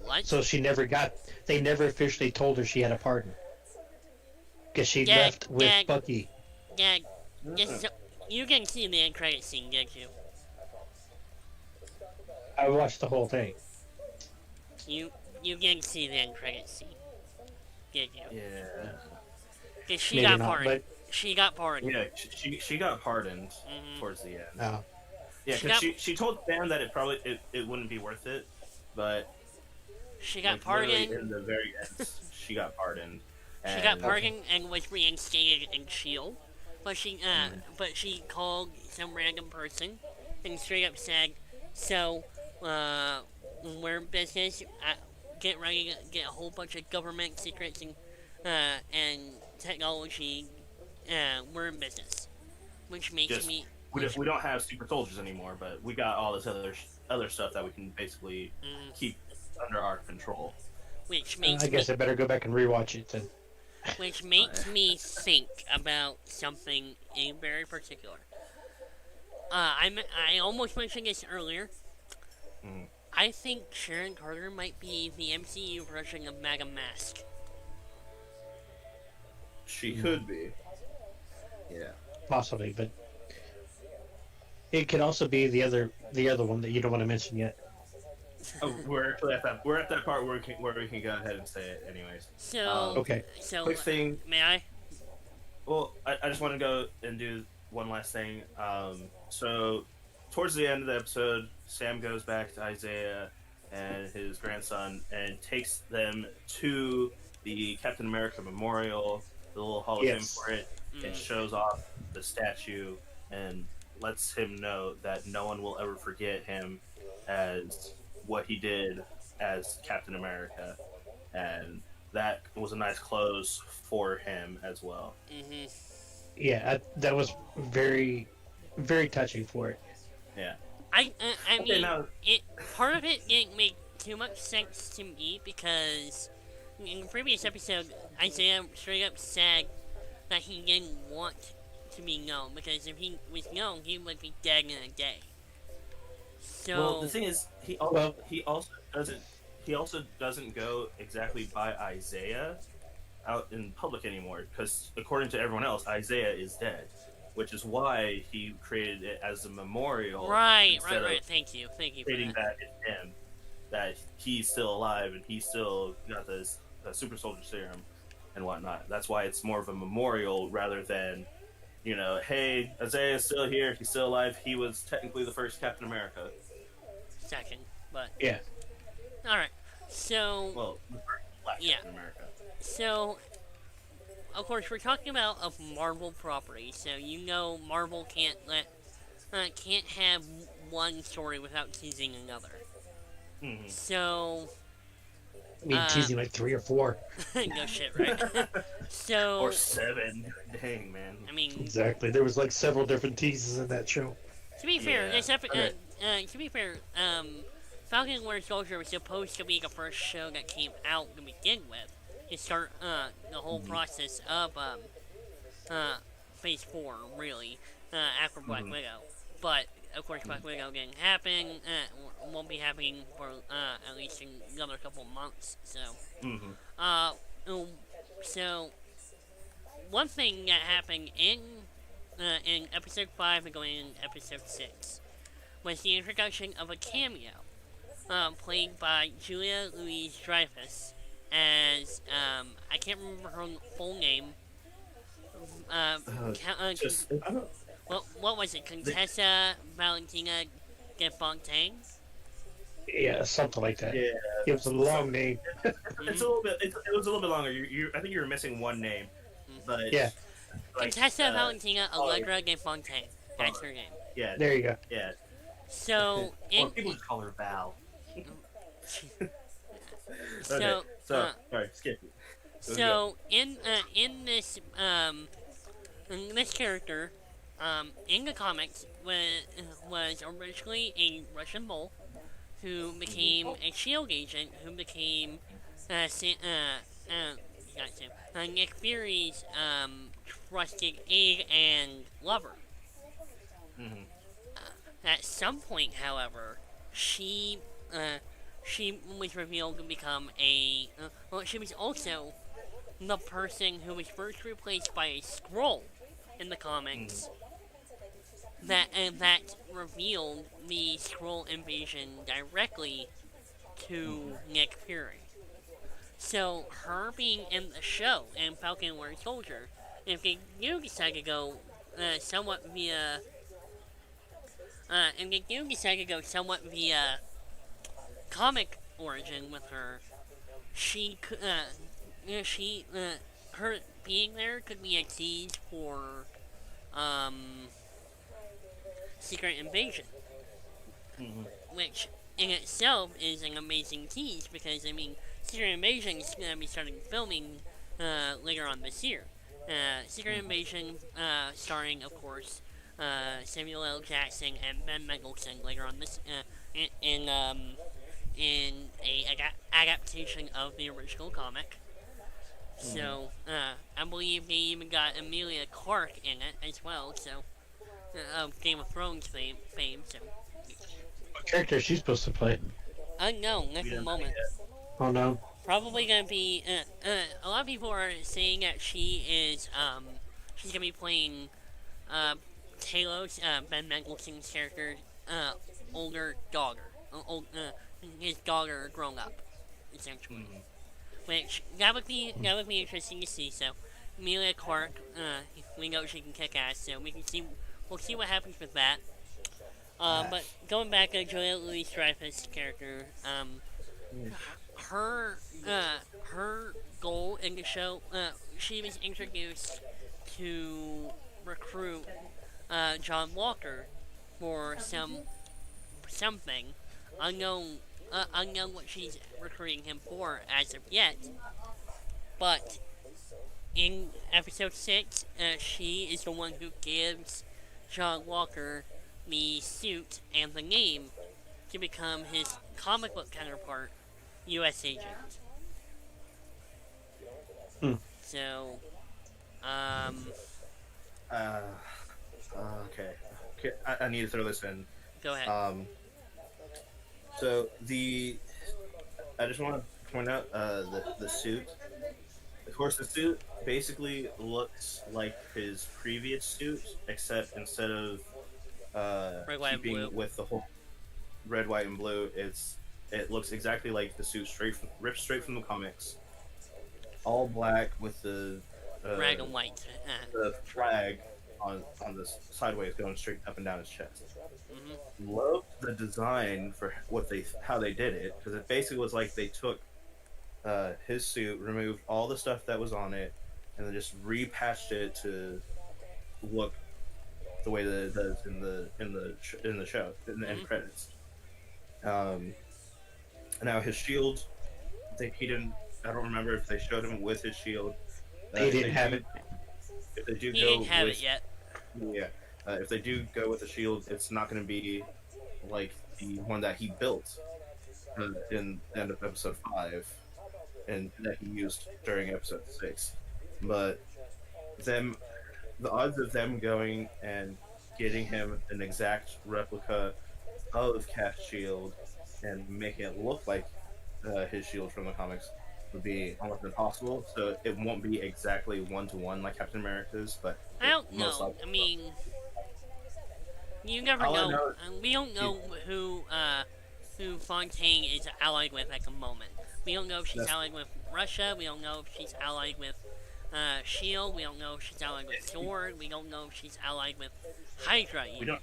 What? So they never officially told her she had a pardon. Because she left with Bucky. Dad, you didn't see the end credit scene, did you? I watched the whole thing. You didn't see the end credit scene, did you? Yeah. Because she got pardoned. She got pardoned. Yeah, she got pardoned towards the end. Oh. Yeah, because she told Sam that it wouldn't be worth it, but she got pardoned. In the very end, she got pardoned. She got pardoned and was reinstated in S.H.I.E.L.D. But she called some random person and straight up said, "So, we're in business. Get ready to get a whole bunch of government secrets and technology. We're in business," which makes me. We don't have super soldiers anymore, but we got all this other stuff that we can basically keep under our control. Which makes I guess I better go back and rewatch it then. which makes me think about something in very particular. I almost mentioned this earlier. I think Sharon Carter might be the MCU version of Madame Mask. She could be. Yeah. Possibly, but it could also be the other one that you don't want to mention yet. Oh, we're at that part where we can go ahead and say it, anyways. So Okay. So Quick thing. may I? Well, I just want to go and do one last thing. So, towards the end of the episode, Sam goes back to Isaiah and his grandson and takes them to the Captain America Memorial, the little Hall of Fame for it, and shows off the statue and lets him know that no one will ever forget him as what he did as Captain America. And that was a nice close for him as well. Mm-hmm. Yeah, that was very, very touching for it. Yeah. I mean, now, part of it didn't make too much sense to me because in the previous episode, Isaiah straight up said that he didn't want to be known because if he was known, he would be dead in a day. So, well, the thing is, he also doesn't go exactly by Isaiah out in public anymore because according to everyone else, Isaiah is dead, which is why he created it as a memorial. Right. Of Thank you for stating that. that it's him, that he's still alive and he's still got this super soldier serum and whatnot. That's why it's more of a memorial rather than, hey, Isaiah's still here, he's still alive. He was technically the first Captain America. Second, but yeah. All right. So, Well, the first Black Captain America. So, of course, we're talking about a Marvel property, so Marvel can't have one story without teasing another. Mm-hmm. So, I mean, teasing like 3 or 4. no shit, right? So, Or 7. Dang, man. I mean, Exactly. There was like several different teases in that show. to be fair, Yeah. Falcon and Winter Soldier was supposed to be the first show that came out to begin with, to start the whole process of Phase 4, really, after Black Widow. But of course, Black Widow didn't happen. Won't be happening for at least another couple of months. So, so one thing that happened in episode 5 and going into episode 6 was the introduction of a cameo, played by Julia Louis-Dreyfus as I can't remember her full name. What was it? Contessa Valentina de Fontaine? Yeah, something like that. Yeah. It was a long name. It's a little bit. It was a little bit longer. I think you were missing one name, but Yeah. Contessa Valentina Allegra de Fontaine. That's her name. Yeah. There you go. Yeah. So Or people just call her Val. so Okay. Sorry, skip it. So in this character in the comics was originally a Russian mole who became a SHIELD agent who became Nick Fury's trusted aide and lover. At some point, however, she was revealed to become she was also the person who was first replaced by a Skrull in the comics. That revealed the Skrull invasion directly to Nick Fury. So her being in the show and Falcon and Winter Soldier, if they do decide to go somewhat via comic origin with her, her being there could be a tease for Secret Invasion, which in itself is an amazing tease because Secret Invasion is going to be starting filming later on this year. Secret Invasion, starring of course Samuel L. Jackson and Ben Mendelsohn later on this in a adaptation of the original comic. So, I believe they even got Emilia Clarke in it as well, so, of Game of Thrones fame, so. What character is she supposed to play? Unknown at the moment. Oh no. Probably gonna be, a lot of people are saying that she is, she's gonna be playing, Talos, Ben Mendelsohn's character, older daughter. His daughter grown up, essentially. Which, that would be interesting to see, so. Emilia Clarke, we know she can kick ass, so we'll see what happens with that. But going back to Julia Louis-Dreyfus' character, her goal in the show, she was introduced to recruit, John Walker for something unknown what she's recruiting him for as of yet, but in episode 6, she is the one who gives John Walker the suit and the name to become his comic book counterpart, U.S. Agent. So, okay. I need to throw this in. Go ahead. So I just want to point out the suit. Of course, the suit basically looks like his previous suit, except instead of Red, white, keeping and blue. with the whole red, white, and blue, it looks exactly like the suit ripped straight from the comics. All black with the Red and white. the flag on the sideways going straight up and down his chest. Mm-hmm. Loved the design for how they did it, because it basically was like they took his suit, removed all the stuff that was on it, and then just repatched it to look the way that it does in the show in the end credits. Now his shield, he didn't. I don't remember if they showed him with his shield. He didn't have it. If they do He go didn't have with, it yet. Yeah. If they do go with the shield, it's not going to be like the one that he built in the end of episode 5 and that he used during episode 6. But the odds of them going and getting him an exact replica of Cat's shield and making it look like his shield from the comics would be almost impossible. So it won't be exactly 1-to-1 like Captain America's, but I don't know. I mean, you never know. We don't know who Fontaine is allied with at the moment. We don't know if she's allied with Russia. We don't know if she's allied with S.H.I.E.L.D. We don't know if she's allied with Sword. We don't know if she's allied with Hydra. Even.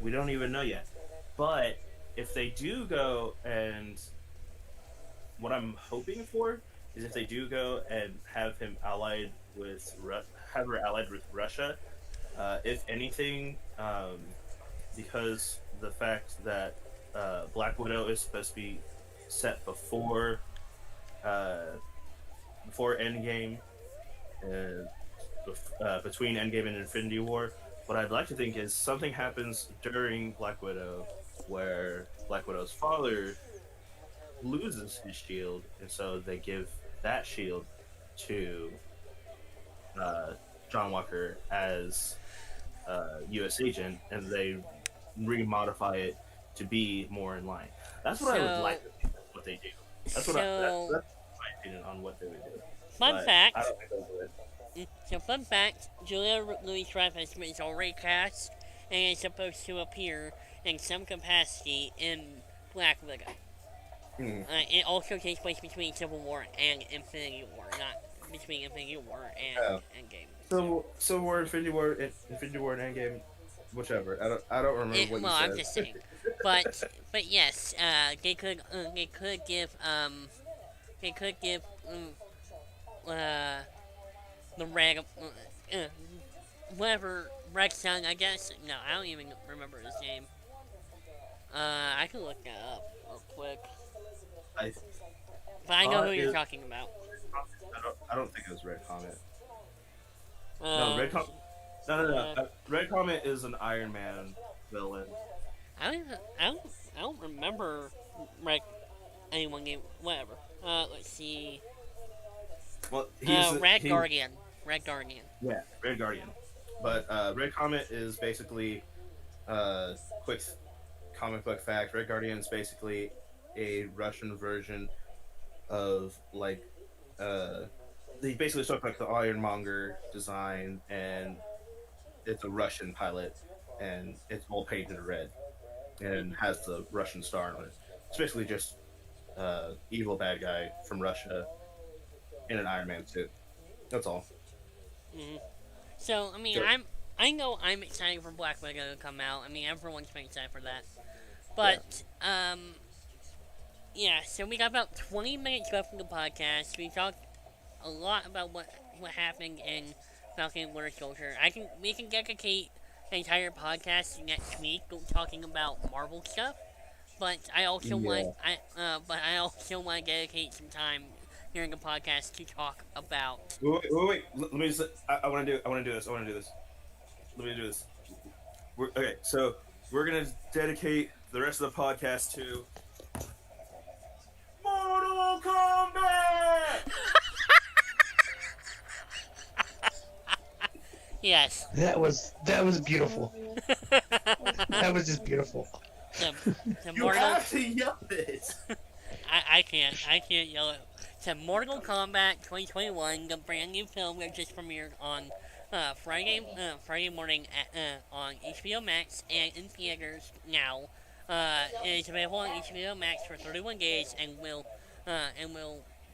We don't even know yet. But if they do go, and what I'm hoping for is if they do go and have him allied with her allied with Russia, if anything, because the fact that Black Widow is supposed to be set before Endgame, between Endgame and Infinity War. What I'd like to think is something happens during Black Widow where Black Widow's father loses his shield, and so they give that shield to John Walker as U.S. agent, and they remodify it to be more in line. That's what I would like to think that's what they do. That's my opinion on what they would do. Fun fact. I don't think they'll do it. So, fun fact, Julia Louis-Dreyfus is already cast and is supposed to appear in some capacity in Black Widow. It also takes place between Civil War and Infinity War, not between Infinity War and Endgame. So War, Infinity War, and Endgame, whichever. I don't remember what you said. I'm just saying. But yes, they could give the Rag, whatever, Rag Sun, I guess. No, I don't even remember his name. I can look that up real quick. But I know who you're talking about. I don't think it was Red Comet. No, Red Comet. No. Red Comet is an Iron Man villain. I don't remember anyone named whatever. Let's see. Well, he's Red he, Guardian. Red Guardian. Yeah, Red Guardian. But Red Comet is basically quick comic book fact. Red Guardian is basically a Russian version of like they basically took like the Ironmonger design, and it's a Russian pilot, and it's all painted red and has the Russian star on it. It's basically just evil bad guy from Russia in an Iron Man suit. That's all. Mm-hmm. So I mean, Sure. I know I'm excited for Black Widow to come out. I mean, everyone's been excited for that. But yeah. So we got about 20 minutes left in the podcast. We talked a lot about what happened in Falcon and Winter Soldier. We can dedicate an entire podcast next week talking about Marvel stuff. But I also want to dedicate some time during the podcast to talk about. Wait. Let me just. I want to do this. Let me do this. Okay, so we're gonna dedicate the rest of the podcast to Mortal Kombat. Yes. That was beautiful. That was just beautiful. The You Mortal. have to yell it. I can't yell it. To Mortal Kombat 2021, the brand new film that just premiered on Friday morning on HBO Max and in theaters now. It is available on HBO Max for 31 days and will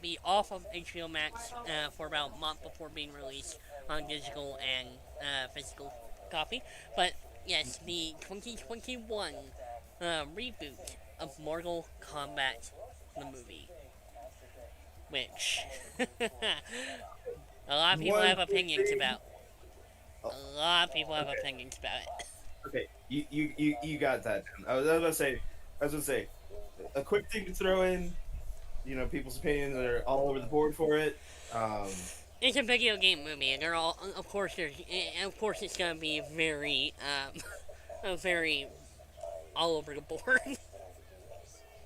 be off of HBO Max for about a month before being released on digital and physical copy. But yes, the 2021 reboot of Mortal Kombat, the movie. Which a lot of people have opinions about. A lot of people have opinions about it. Okay, you got that. I was gonna say, a quick thing to throw in. You know, people's opinions are all over the board for it. It's a video game movie, and they're all, of course, it's gonna be very, very all over the board.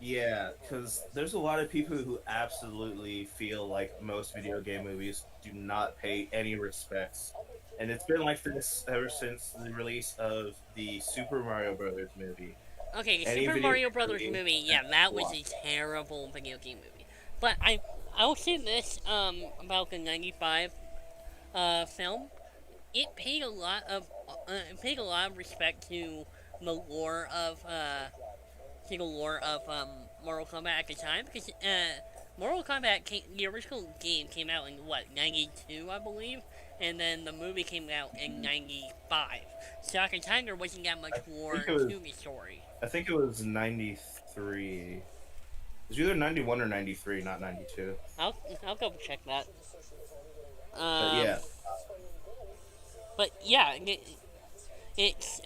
Yeah, because there's a lot of people who absolutely feel like most video game movies do not pay any respects. And it's been like this ever since the release of the Super Mario Brothers movie. Okay, the Super Mario Brothers movie, yeah, that was a terrible video game movie. But I will say this about the '95 film. It paid a lot of respect to the lore of Mortal Kombat at the time, because Mortal Kombat the original game came out in what, 92, I believe, and then the movie came out in 95. So at the time there wasn't that much lore to the story. I think it was 93. It was either 91 or 93, not 92. I'll double check that. But yeah. But yeah, it's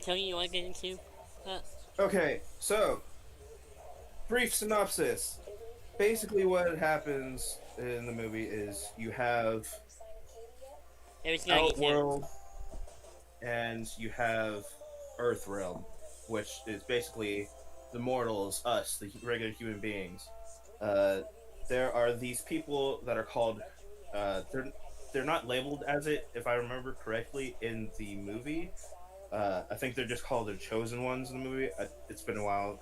Tony, you want to get into that? Okay, so brief synopsis. Basically, what happens in the movie is you have Outworld and you have Earthrealm, which is basically the mortals, us, the regular human beings. There are these people that are called. They're not labeled as it, if I remember correctly, in the movie. I think they're just called the Chosen Ones in the movie. It's been a while.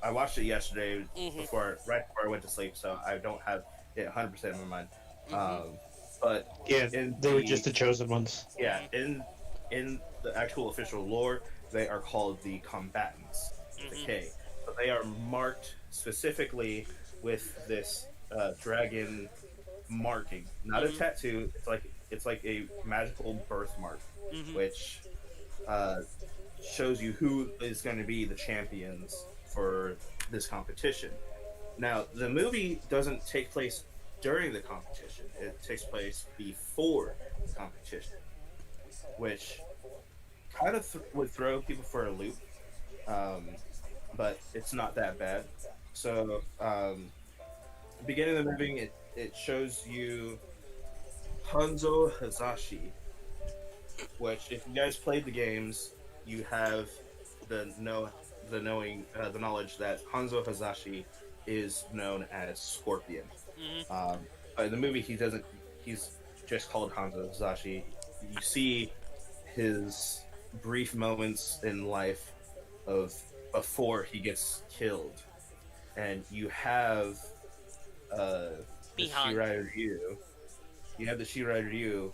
I watched it yesterday right before I went to sleep, so I don't have it 100% in my mind. But yeah, they were just the Chosen Ones. Yeah, in the actual official lore, they are called the Combatants, the K. But they are marked specifically with this dragon marking, not a tattoo. It's like a magical birthmark, which shows you who is going to be the champions for this competition. Now, the movie doesn't take place during the competition; it takes place before the competition, which kind of would throw people for a loop. But it's not that bad. So, the beginning of the movie, it shows you Hanzo Hazashi, which, if you guys played the games, you have the knowledge that Hanzo Hazashi is known as Scorpion. But in the movie, he doesn't. He's just called Hanzo Hazashi. You see his brief moments in life of before he gets killed, and you have the Shirai Ryu. You have the Shirai Ryu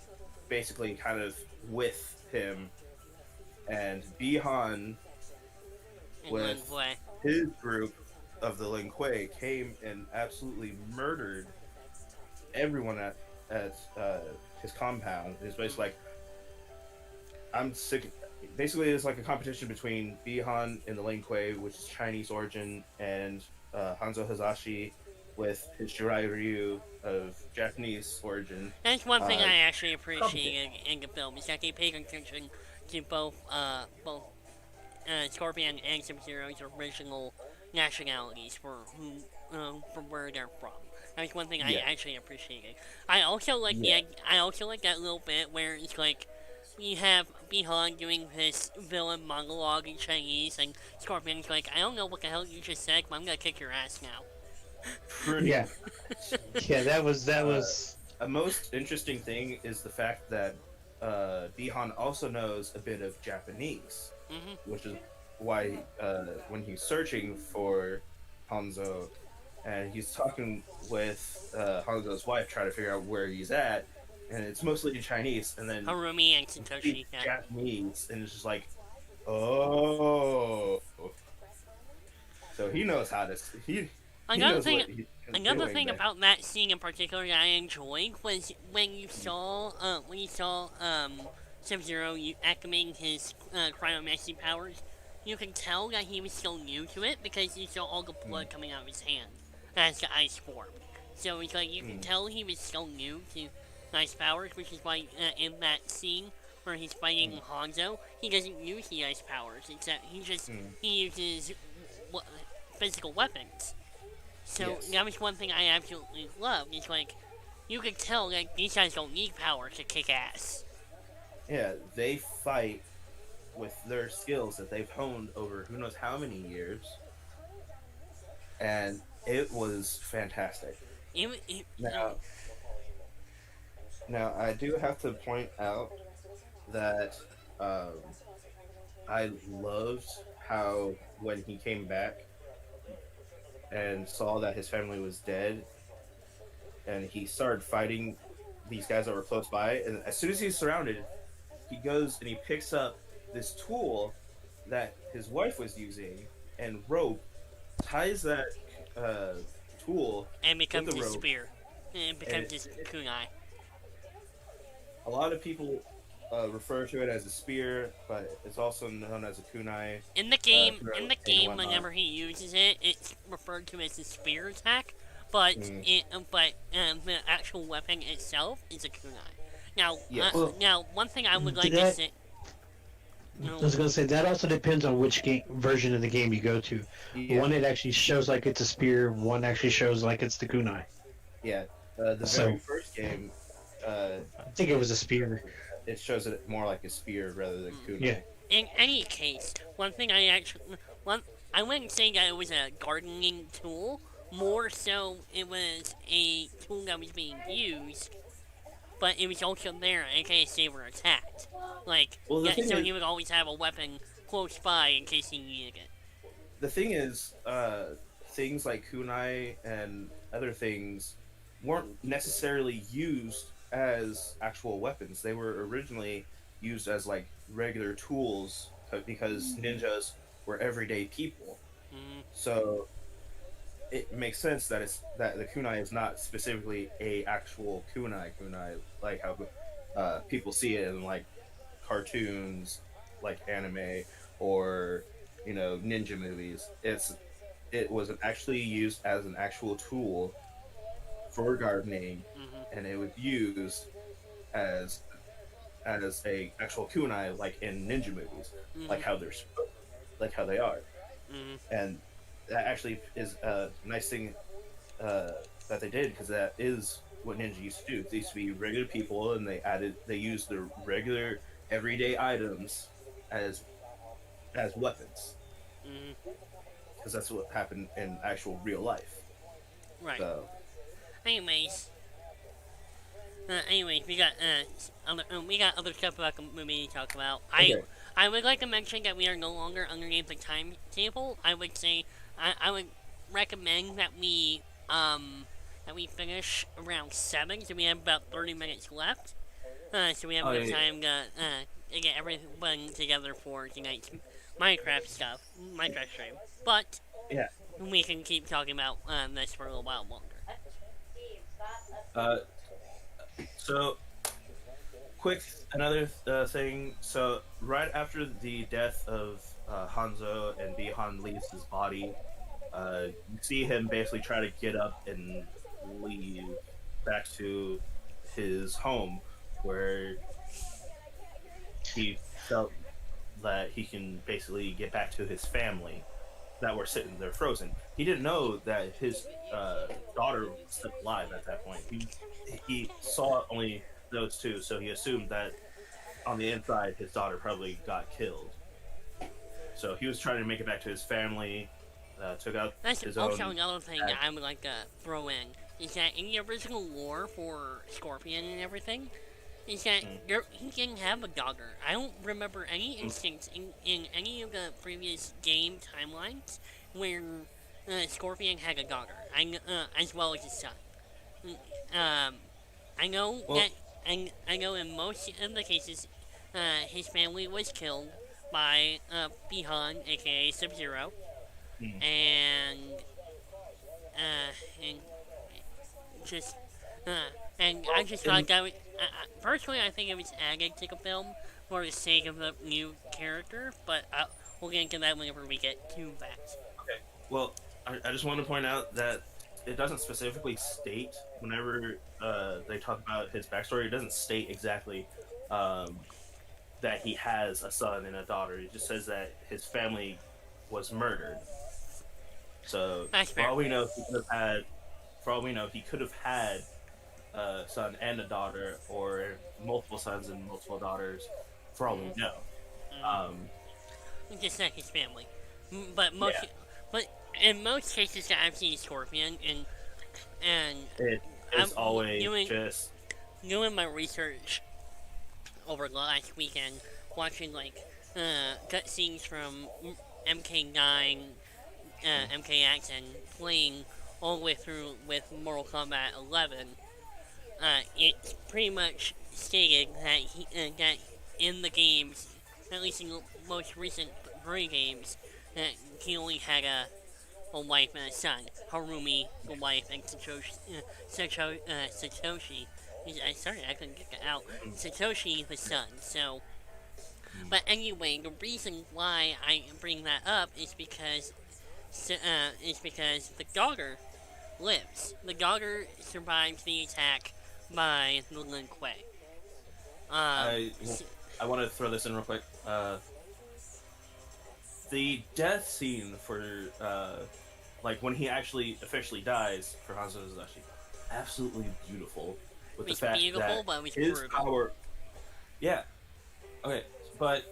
basically kind of with him, and Bihan with his group of the Lin Kuei came and absolutely murdered everyone at his compound. It's basically like, I'm sick. Basically, it's like a competition between Bihan and the Lin Kuei, which is Chinese origin, and Hanzo Hazashi with his Shirai Ryu of Japanese origin. That's one thing I actually appreciate in the film, is that they paid attention to both Scorpion and Sub-Zero's original nationalities for from where they're from. That's one thing I actually appreciated. I also like that little bit where it's like you have Bihan doing his villain monologue in Chinese, and Scorpion's like, I don't know what the hell you just said, but I'm gonna kick your ass now. Yeah, that was. A most interesting thing is the fact that Bihan also knows a bit of Japanese, which is why when he's searching for Hanzo, and he's talking with Hanzo's wife, trying to figure out where he's at, and it's mostly in Chinese, and then Harumi and Satoshi, Japanese, and it's just like, oh, so he knows how to. Another thing about that scene in particular that I enjoyed was when you saw Sub-Zero activating his cryomancy powers. You can tell that he was still new to it because you saw all the blood coming out of his hand as the ice formed. So it's like you can tell he was still new to ice powers, which is why in that scene where he's fighting Hanzo, he doesn't use the ice powers. Except he uses physical weapons. So that was one thing I absolutely loved. It's like, you could tell that these guys don't need power to kick ass. Yeah, they fight with their skills that they've honed over who knows how many years. And it was fantastic. Now, I do have to point out that I loved how when he came back and saw that his family was dead, and he started fighting these guys that were close by, and as soon as he's surrounded, he goes and he picks up this tool that his wife was using, and rope, ties that tool and becomes with the his rope, spear. And becomes his kunai. A lot of people refer to it as a spear, but it's also known as a kunai. In the game, whenever he uses it, it's referred to as a spear attack. But the actual weapon itself is a kunai. Now, now one thing I would like to say. I was going to say, that also depends on which version of the game you go to. Yeah. One, it actually shows like it's a spear. One actually shows like it's the kunai. Yeah. The very first game... I think it was a spear. It shows it more like a spear rather than kunai. Yeah. In any case, one thing I wouldn't say that it was a gardening tool. More so, it was a tool that was being used, but it was also there in case they were attacked. Like, so he would always have a weapon close by in case he needed it. The thing is, things like kunai and other things weren't necessarily used as actual weapons. They were originally used as like regular tools because ninjas were everyday people. So it makes sense that that the kunai is not specifically a actual kunai like how people see it in like cartoons, like anime or ninja movies. It was actually used as an actual tool for gardening, and it was used as a actual kunai, like in ninja movies, like how they are. And that actually is a nice thing that they did, because that is what ninja used to do. They used to be regular people, and they used their regular everyday items as weapons, because that's what happened in actual real life. Right. So. Anyways, we got other stuff about the movie to talk about. Okay. I would like to mention that we are no longer underneath the timetable. I would say I would recommend that we finish around 7, so we have about 30 minutes left. So we have enough time to get everyone together for tonight's Minecraft stream. But Yeah. we can keep talking about this for a little while longer. So, quick, another thing. So, right after the death of Hanzo and Bihan leaves his body, you see him basically try to get up and leave back to his home, where he felt that he can basically get back to his family that were sitting there frozen. He didn't know that his daughter was still alive at that point. He saw only those two, so he assumed that on the inside his daughter probably got killed. So he was trying to make it back to his family, took out That's his also own... another thing that I would like to throw in, is that in the original lore for Scorpion and everything, is that he didn't have a daughter. I don't remember any instance in any of the previous game timelines where Scorpion had a daughter, as well as his son. I know that I know in most of the cases, his family was killed by Bihan, aka Sub-Zero, and I just thought that was, personally, I think it was added to the film for the sake of the new character, but we'll get into that whenever we get to that. Okay. Well, I just want to point out that it doesn't specifically state, whenever they talk about his backstory, it doesn't state exactly that he has a son and a daughter. It just says that his family was murdered. So, for all we know, he could have had a son and a daughter, or multiple sons and multiple daughters, for all we know. Just not his family. But in most cases that I've seen Scorpion, and it's always doing my research over the last weekend, watching cutscenes from MK9, MKX, and playing all the way through with Mortal Kombat 11. It's pretty much stated that that in the games, at least in the most recent 3 games, that he only had a wife and a son. Harumi, the wife, and Satoshi. Sorry, I couldn't get that out. Satoshi, the son. So, but anyway, the reason why I bring that up is because the daughter lives. The daughter survives the attack by the Lin Kuei. I want to throw this in real quick. The death scene for when he actually officially dies for Hanzo is actually absolutely beautiful. With the fact that his power, yeah, okay, but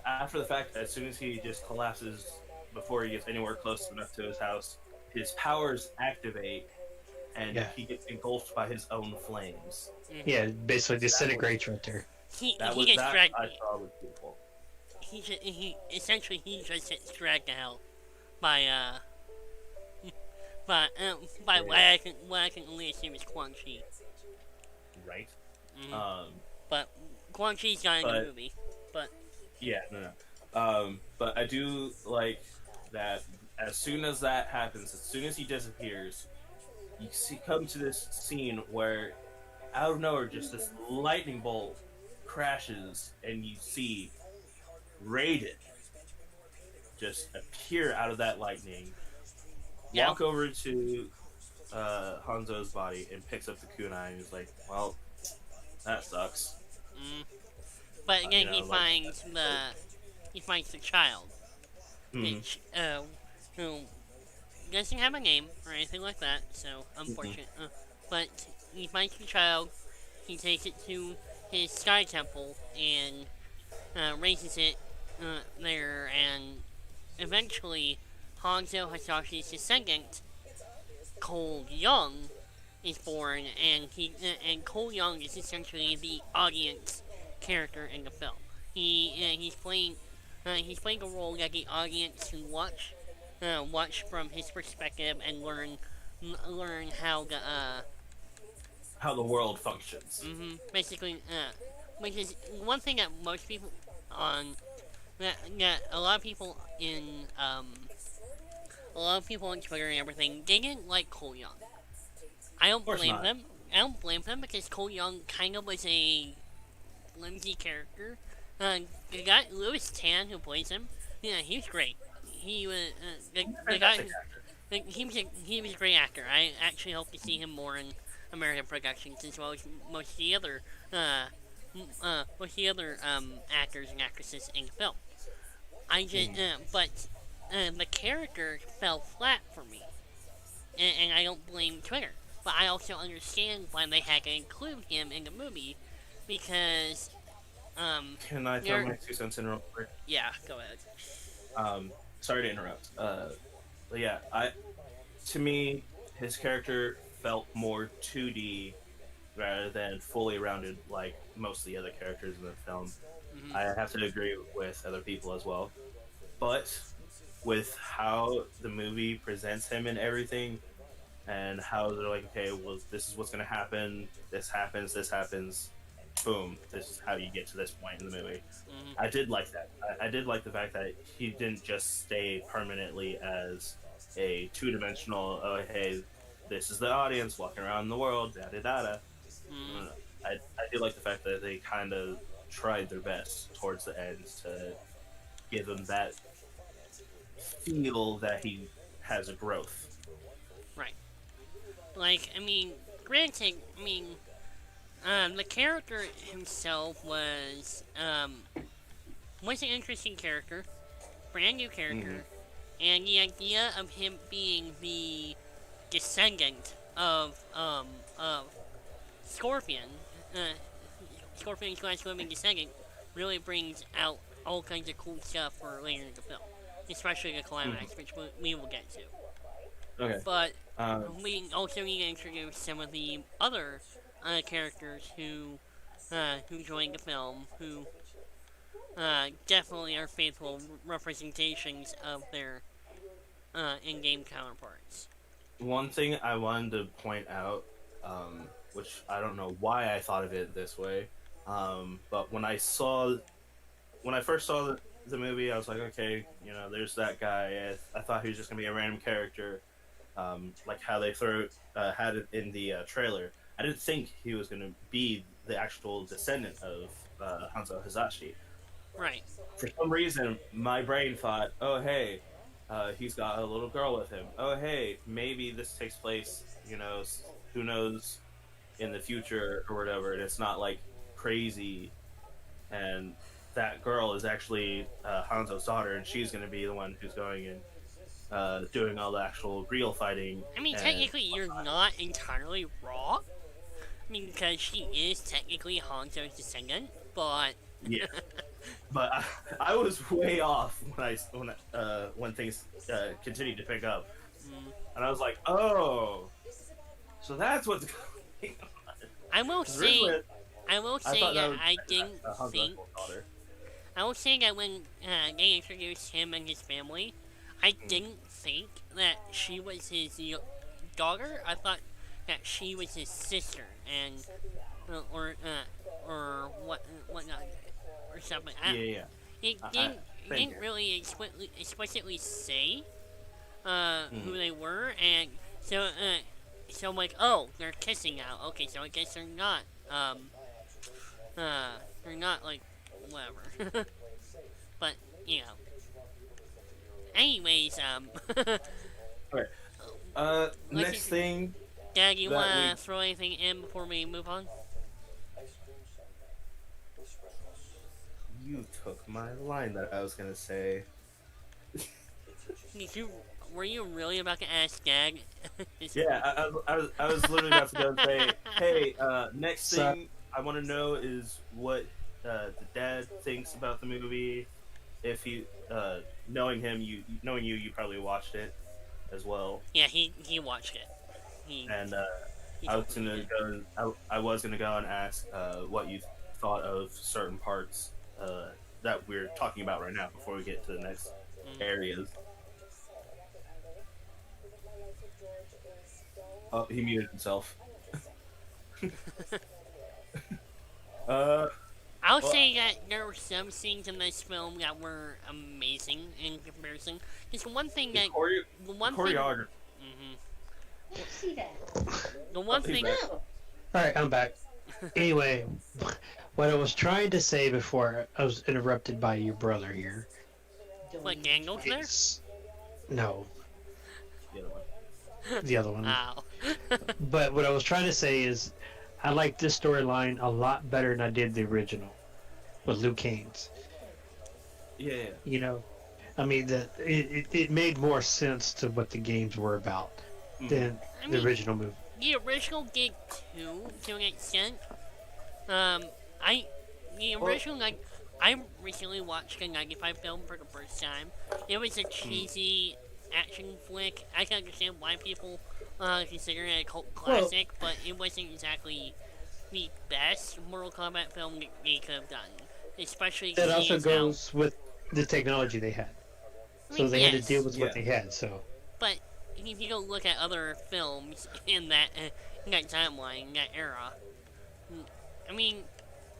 after the fact, as soon as he just collapses before he gets anywhere close enough to his house, his powers activate, and he gets engulfed by his own flames. Yeah, basically disintegrates right there. I thought was beautiful. He essentially just gets dragged to hell by what I can only assume is Quan Chi. Right. But Quan Chi's not in the movie. But yeah, no. But I do like that. As soon as that happens, as soon as he disappears, you come to this scene where, out of nowhere, just this lightning bolt crashes, and you see Raiden just appear out of that lightning, walk over to Hanzo's body, and picks up the kunai, and he's like, "Well, that sucks." But again, he finds the child, which who doesn't have a name or anything like that, so unfortunate. But he finds the child, he takes it to his Sky Temple and raises it there, and eventually Hanzo Hasashi's descendant, Cole Young, is born, and Cole Young is essentially the audience character in the film. He's playing a role that the audience can watch from his perspective and learn how the world functions. basically, which is one thing that most people that a lot of people on Twitter and everything, they didn't like Cole Young. I don't blame them. I don't blame them because Cole Young kind of was a flimsy character. The guy Louis Tan who plays him, yeah, he was great. He was the guy. He was a great actor. I actually hope to see him more in American productions as well as most of the other actors and actresses in the film. But the character fell flat for me, and I don't blame Twitter. But I also understand why they had to include him in the movie, because Can I throw my 2 cents in real quick? Yeah, go ahead. Sorry to interrupt. But yeah, to me, his character felt more 2D rather than fully rounded like most of the other characters in the film. I have to agree with other people as well. But with how the movie presents him and everything, and how they're like, okay, well, this is what's going to happen, this happens, boom, this is how you get to this point in the movie. I did like that. I did like the fact that he didn't just stay permanently as a two-dimensional, oh, hey, this is the audience walking around the world, da-da-da-da. I do like the fact that they kind of tried their best towards the end to give him that feel that he has a growth. Right. Like, I mean, granted, the character himself was an interesting character, brand new character, and the idea of him being the descendant of Scorpion, Scorpion/living descendant, really brings out all kinds of cool stuff for later in the film, especially the climax, which we will get to. Okay. But we also need to introduce some of the other characters who joined the film, who definitely are faithful representations of their in-game counterparts. One thing I wanted to point out, which I don't know why I thought of it this way, but when I first saw the movie, I was like, okay, there's that guy. I thought he was just gonna be a random character, like how they had it in the trailer. I didn't think he was gonna be the actual descendant of Hanzo Hazashi. Right. For some reason, my brain thought, oh hey, he's got a little girl with him. Oh hey, maybe this takes place, who knows, in the future or whatever, and it's not like crazy, and that girl is actually Hanzo's daughter, and she's going to be the one who's going and doing all the actual real fighting. I mean, technically, you're not entirely wrong. I mean, because she is technically Hanzo's descendant, but yeah. But I was way off when things continued to pick up, and I was like, oh, so that's what's going on. I will say that I didn't think. I will say that when they introduced him and his family, I didn't think that she was his daughter. I thought that she was his sister, and or whatnot, or something. It didn't really explicitly say who they were, and so I'm like, oh, they're kissing now. Okay, so I guess they're not like whatever. But anyways, Alright. Next thing. Dad, you wanna throw anything in before we move on? You took my line that I was gonna say. Were you really about to ask Dad? Yeah, I was literally about to go and say, hey, next thing I want to know is what the dad thinks about the movie. If he, knowing you probably watched it as well. Yeah, he watched it. He I was totally gonna did. go. I was gonna go and ask what you thought of certain parts that we're talking about right now before we get to the next areas. Oh, he muted himself. I'll say that there were some scenes in this film that were amazing in comparison. Just one thing that the one thing. Choreography. Let's see that. The one thing. No. Alright, I'm back. Anyway, what I was trying to say before I was interrupted by your brother here. What, Daniel's there? is- No, The other one. the other one. Ow. But what I was trying to say is, I like this storyline a lot better than I did the original with Luke Haynes. Yeah. You know, I mean, it made more sense to what the games were about than I the mean, original movie. The original did too, to an extent. The original, like, I recently watched the 95 film for the first time. It was a cheesy action flick. I can understand why people consider it a cult classic, but it wasn't exactly the best Mortal Kombat film that they could have done. Especially That also seeing how- goes with the technology they had. I So mean, they had to yes, deal with what Yeah. they had, so. But if you go look at other films in that timeline, that era, I mean,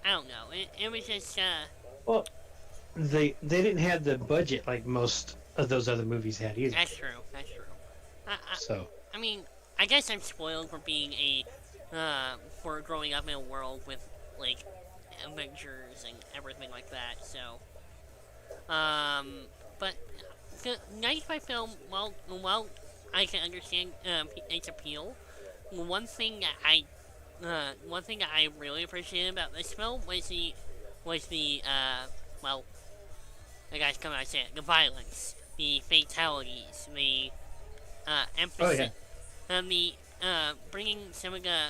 I don't know. It was just Well, they didn't have the budget like most of those other movies had either. that's true. That's true. So. I mean, I guess I'm spoiled for being for growing up in a world with like Avengers and everything like that. So, but the 95 film, while I can understand its appeal, one thing that I really appreciated about this film was the well, I guys come out and say it, the violence, the fatalities, the emphasis, and the bringing some of the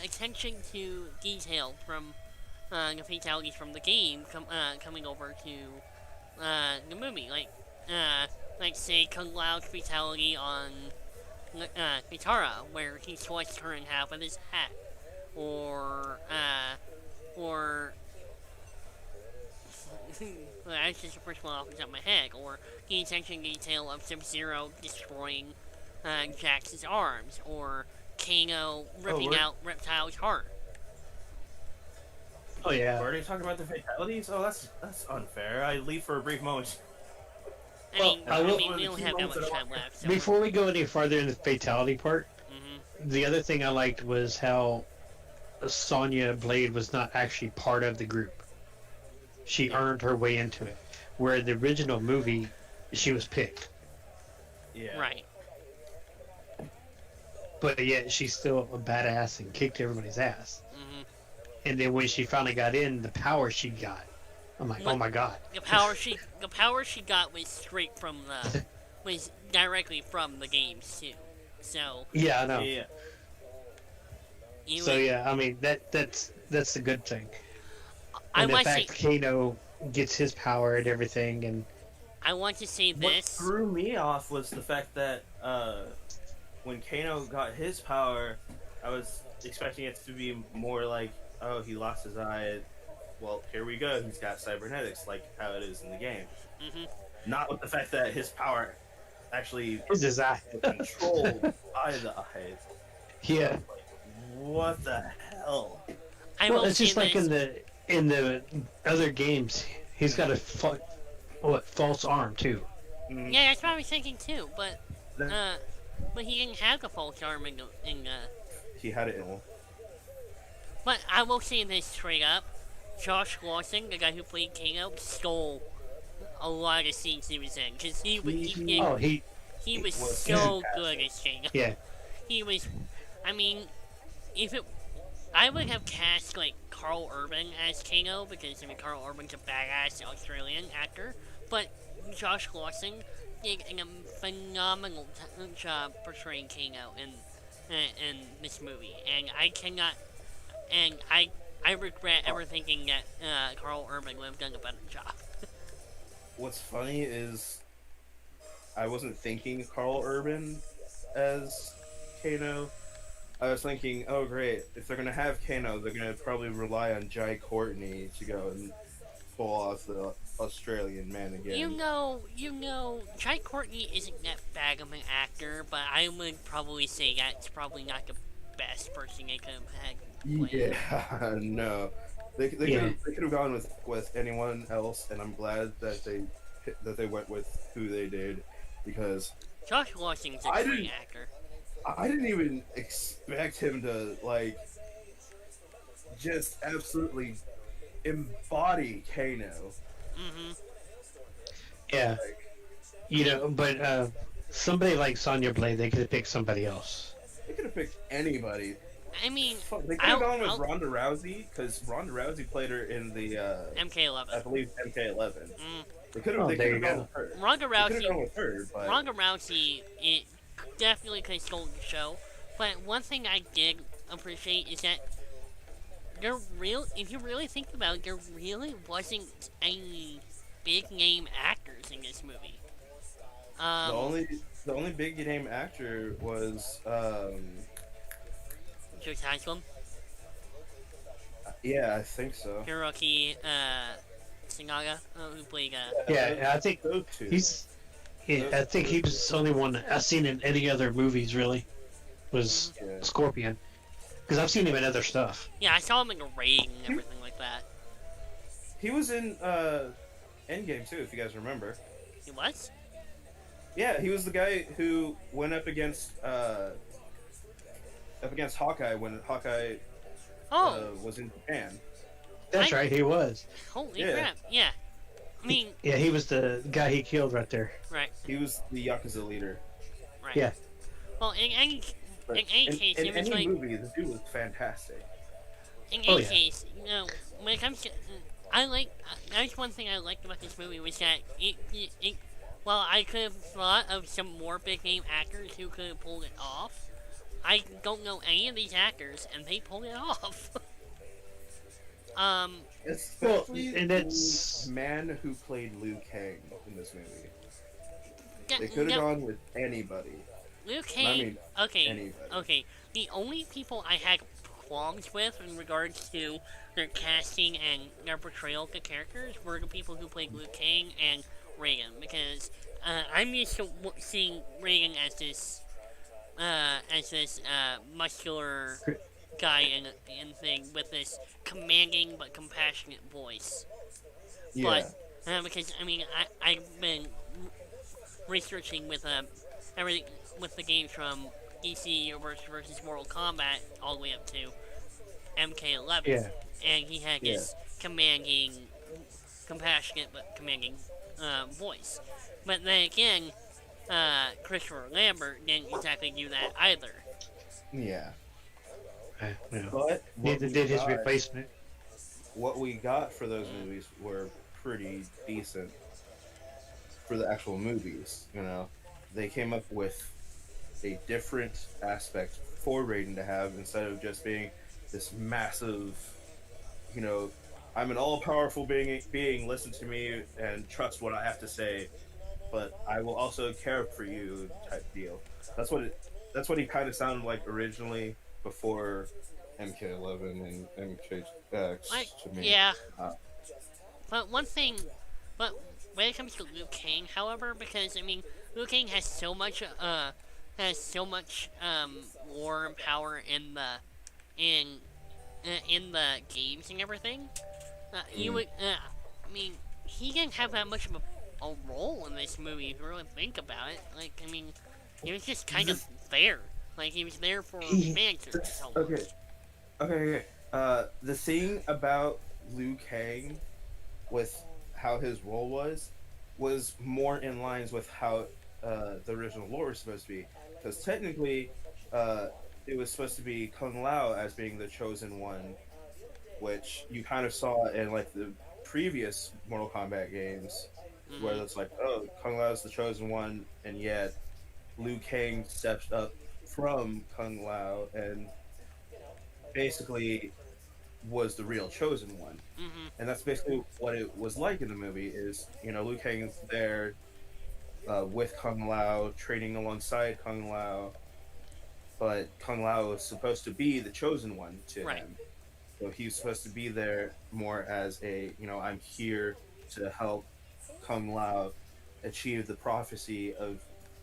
attention to detail from the fatalities from the game coming over to the movie, like say Kung Lao's fatality on Kitara, where he sliced her in half with his hat, or that's just the first one off the top of my head, or the attention detail of Sub-Zero destroying Jax's arms, or Kano ripping out Reptile's heart. Oh yeah. We're already talking about the fatalities? Oh, that's unfair. I leave for a brief moment. I mean, I will- we don't have that much time left. So. Before we go any farther in the fatality part, the other thing I liked was how Sonya Blade was not actually part of the group. She earned her way into it. Where in the original movie, she was picked. Yeah. Right. But yet she's still a badass and kicked everybody's ass. And then when she finally got in, the power she got, I'm like, oh my god. The power she got was straight from was directly from the games too. So. Yeah, I know. Yeah. So yeah, I mean that's the good thing. I And the want to fact Kano gets his power and everything, and I want to say What this. threw me off was the fact that when Kano got his power, I was expecting it to be more like, oh, he lost his eye. Well, here we go. He's got cybernetics, like how it is in the game. Not with the fact that his power actually is his eye. controlled by the eyes. Yeah. Like, what the hell? I Well, will it's say just like this. in the other games, he's got a false arm too. Yeah, that's what I was thinking too. But he didn't have the false arm in He had it in one. But I will say this straight up. Josh Lawson, the guy who played Kano, stole a lot of scenes he was in. Because he was so good as Kano. Yeah. He was, I mean, I would have cast, like, Carl Urban as Kano, because, I mean, Carl Urban's a badass Australian actor. But Josh Lawson did a phenomenal job portraying Kano in this movie. And I cannot... And I regret ever thinking that Carl Urban would have done a better job. What's funny is I wasn't thinking Carl Urban as Kano, I was thinking, oh great, if they're gonna have Kano, they're gonna probably rely on Jai Courtney to go and pull off the Australian man again. You know, Jai Courtney isn't that bad of an actor, but I would probably say that's probably not the best person they could have had. Yeah, no. They could have gone with anyone else, and I'm glad that they went with who they did, because Josh Washington's a great actor. I didn't even expect him to like just absolutely embody Kano. Mm-hmm. Yeah. You know, but somebody like Sonya Blade, they could have picked somebody else. They could have picked anybody. I mean, They could have gone with Ronda Rousey, because Ronda Rousey played her in the MK11. I believe MK11. They could have there you gone go. with her. Ronda Rousey. Gone with her, but... Ronda Rousey, it definitely could have stolen the show. But one thing I did appreciate is that if you really think about it, there really wasn't any big name actors in this movie. The only big name actor was George Haslam. Yeah, I think so. Hiroki Sinaga, who played Yeah, I think those two. I think he was the only one I've seen in any other movies really was Scorpion, because I've seen him in other stuff. Yeah, I saw him in a raid and everything like that. He was in Endgame too, if you guys remember. He was? Yeah, he was the guy who went up against Hawkeye when Hawkeye was in Japan. That's right, he was. Holy crap! Yeah, I mean. Yeah, he was the guy he killed right there. Right. He was the Yakuza leader. Right. Yeah. Well, in any case, in it was any like. movie, the dude was fantastic. In any case, you know, when it comes to, that's one thing I liked about this movie was that well, I could have thought of some more big name actors who could have pulled it off. I don't know any of these actors, and they pulled it off. Especially and it's the man who played Liu Kang in this movie. Yeah, They could have gone with anybody. Liu Kang. I mean, okay. anybody. Okay. The only people I had qualms with in regards to their casting and their portrayal of the characters were the people who played Liu Kang and Reagan, because I'm used to seeing Reagan as this muscular guy in thing with this commanding but compassionate voice. Yeah. But because I mean I've been researching with everything with the games from DC Universe versus Mortal Kombat all the way up to MK11. Yeah. And he had this commanding, compassionate but commanding voice. But then again, Christopher Lambert didn't exactly do that either. Yeah. Yeah. But Neither did his replacement. What we got for those movies were pretty decent for the actual movies. You know, they came up with a different aspect for Raiden to have, instead of just being this massive, you know, I'm an all-powerful being, listen to me and trust what I have to say, but I will also care for you type deal. That's what he kind of sounded like originally before MK11 and MKX to me. Yeah. But one thing, but when it comes to Liu Kang, however, because I mean, Liu Kang has so much lore and power in the games and everything. You would, I mean, he didn't have that much of a role in this movie if you really think about it. Like, I mean, he was just kind of there. Like, he was there for fan service. Okay. The thing about Liu Kang with how his role was more in lines with how the original lore was supposed to be. Because technically, it was supposed to be Kung Lao as being the chosen one, which you kind of saw in like the previous Mortal Kombat games, where it's like, oh, Kung Lao is the chosen one, and yet Liu Kang steps up from Kung Lao and basically was the real chosen one. And that's basically what it was like in the movie. Is, you know, Liu Kang's there with Kung Lao, training alongside Kung Lao, but Kung Lao was supposed to be the chosen one to Right. him. So he was supposed to be there more as a, I'm here to help Kung Lao achieve the prophecy of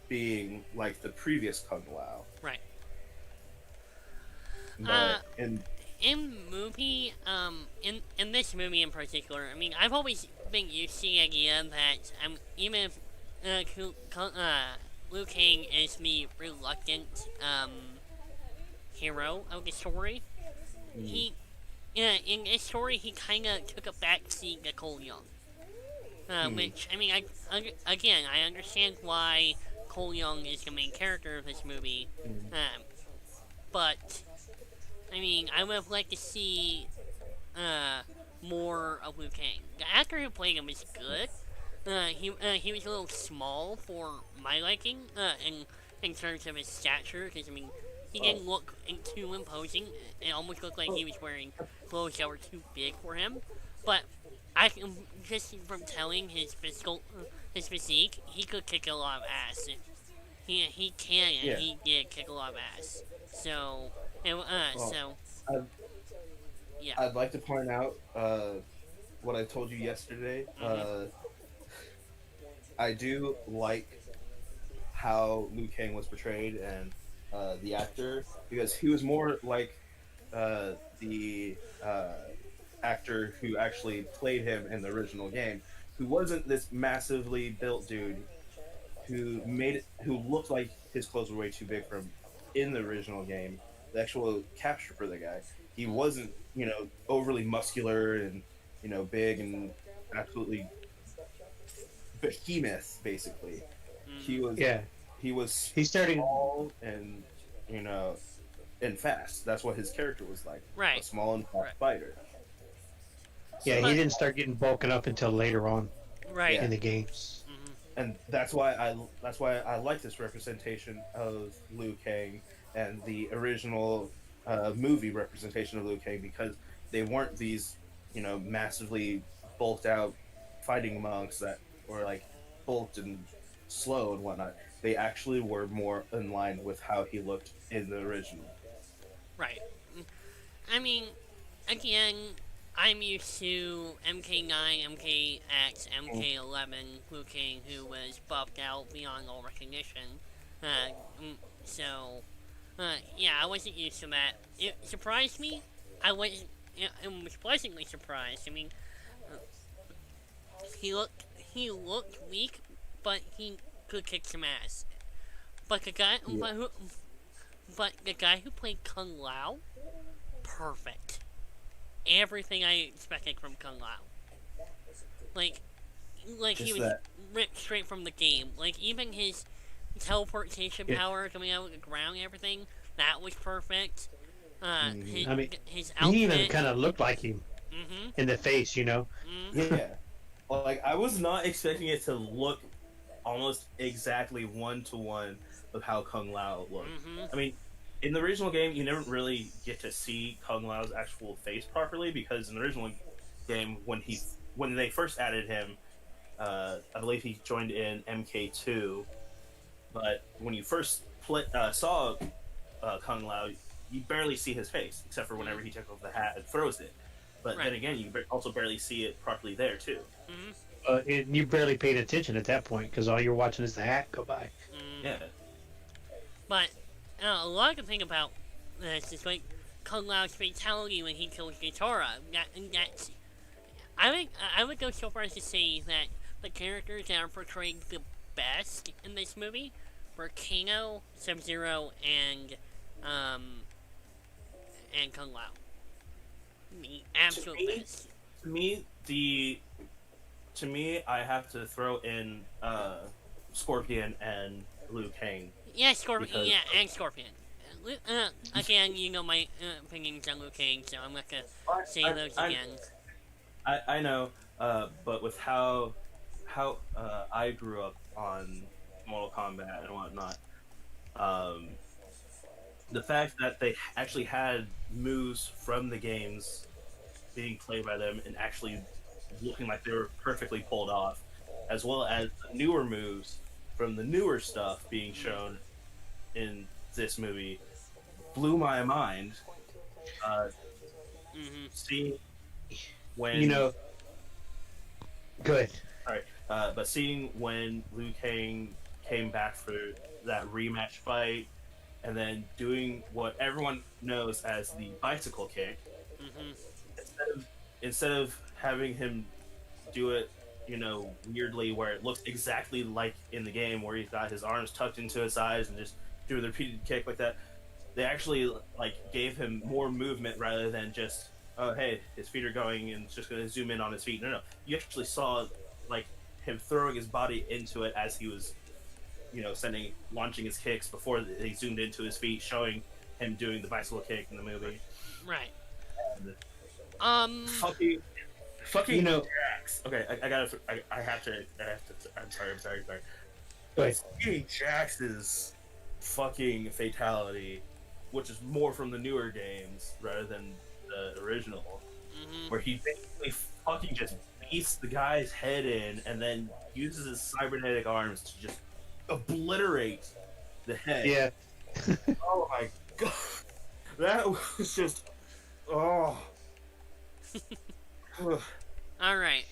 being like the previous Kung Lao. Right. But In movie, in this movie in particular, I mean, I've always been used to the idea that even if Liu Kang is the reluctant hero of the story, he in this story he kind of took a backseat to Callon. Which, I mean, I understand why Callon is the main character of this movie, but, I mean, I would have liked to see more of Liu Kang. The actor who played him is good. He was a little small for my liking, in terms of his stature, because, I mean, he didn't look too imposing. It almost looked like he was wearing clothes that were too big for him. But I can, just from telling his physique, he could kick a lot of ass. He can, and he did kick a lot of ass. So, yeah. I'd like to point out what I told you yesterday. I do like how Liu Kang was portrayed and the actor, because he was more like the actor who actually played him in the original game, who wasn't this massively built dude who looked like his clothes were way too big for him in the original game. The actual capture for the guy, he wasn't, overly muscular and, big and absolutely behemoth, basically. He's starting small and, and fast. That's what his character was like. Right. A small and fast fighter. Yeah, he didn't start getting bulking up until later on Right. in the games. And that's why I like this representation of Liu Kang and the original movie representation of Liu Kang, because they weren't these, massively bulked out fighting monks that were like bulked and slow and whatnot. They actually were more in line with how he looked in the original. Right. I mean, again, I'm used to MK9, MKX, MK11 Liu Kang, who was buffed out beyond all recognition. Yeah, I wasn't used to that. It surprised me. I was pleasantly surprised. I mean, he looked weak, but he could kick some ass. But the guy, but the guy who played Kung Lao, perfect. Everything I expected from Kung Lao. Like he was ripped straight from the game. Like, even his teleportation power coming out of the ground and everything, that was perfect. His outfit. He even kind of looked like him in the face, Yeah. Well, like, I was not expecting it to look almost exactly one-to-one of how Kung Lao looked. I mean, in the original game, you never really get to see Kung Lao's actual face properly, because in the original game, when they first added him, I believe he joined in MK2, but when you first saw Kung Lao, you barely see his face, except for whenever he takes off the hat and throws it. But then again, you also barely see it properly there, too. You barely paid attention at that point, because all you're watching is the hat go by. Yeah. But a lot of the thing about this is, like, Kung Lao's fatality when he kills Katara. I would go so far as to say that the characters that are portrayed the best in this movie were Kano, Sub-Zero, and Kung Lao. The absolute best. To me, I have to throw in Scorpion and Liu Kang. Yeah, Scorpion. Yeah, and Scorpion. Again, you know my opinions on Liu Kang, so I'm not gonna say those again. I know, but with how I grew up on Mortal Kombat and whatnot, the fact that they actually had moves from the games being played by them and actually looking like they were perfectly pulled off, as well as newer moves from the newer stuff being shown in this movie, blew my mind. Mm-hmm. Seeing when good. All right, but seeing when Liu Kang came back for that rematch fight, and then doing what everyone knows as the bicycle kick, instead of having him do it, weirdly where it looks exactly like in the game where he's got his arms tucked into his sides and just do the repeated kick like that. They actually gave him more movement rather than just, oh hey, his feet are going and it's just going to zoom in on his feet. No, you actually saw him throwing his body into it as he was, launching his kicks before they zoomed into his feet, showing him doing the bicycle kick in the movie. Right. And, fucking Jax. Okay, I have to. I'm sorry. But Jax's fucking fatality, which is more from the newer games rather than the original, where he basically fucking just beats the guy's head in and then uses his cybernetic arms to just obliterate the head. Yeah. Oh my god. That was just... Oh. Alright.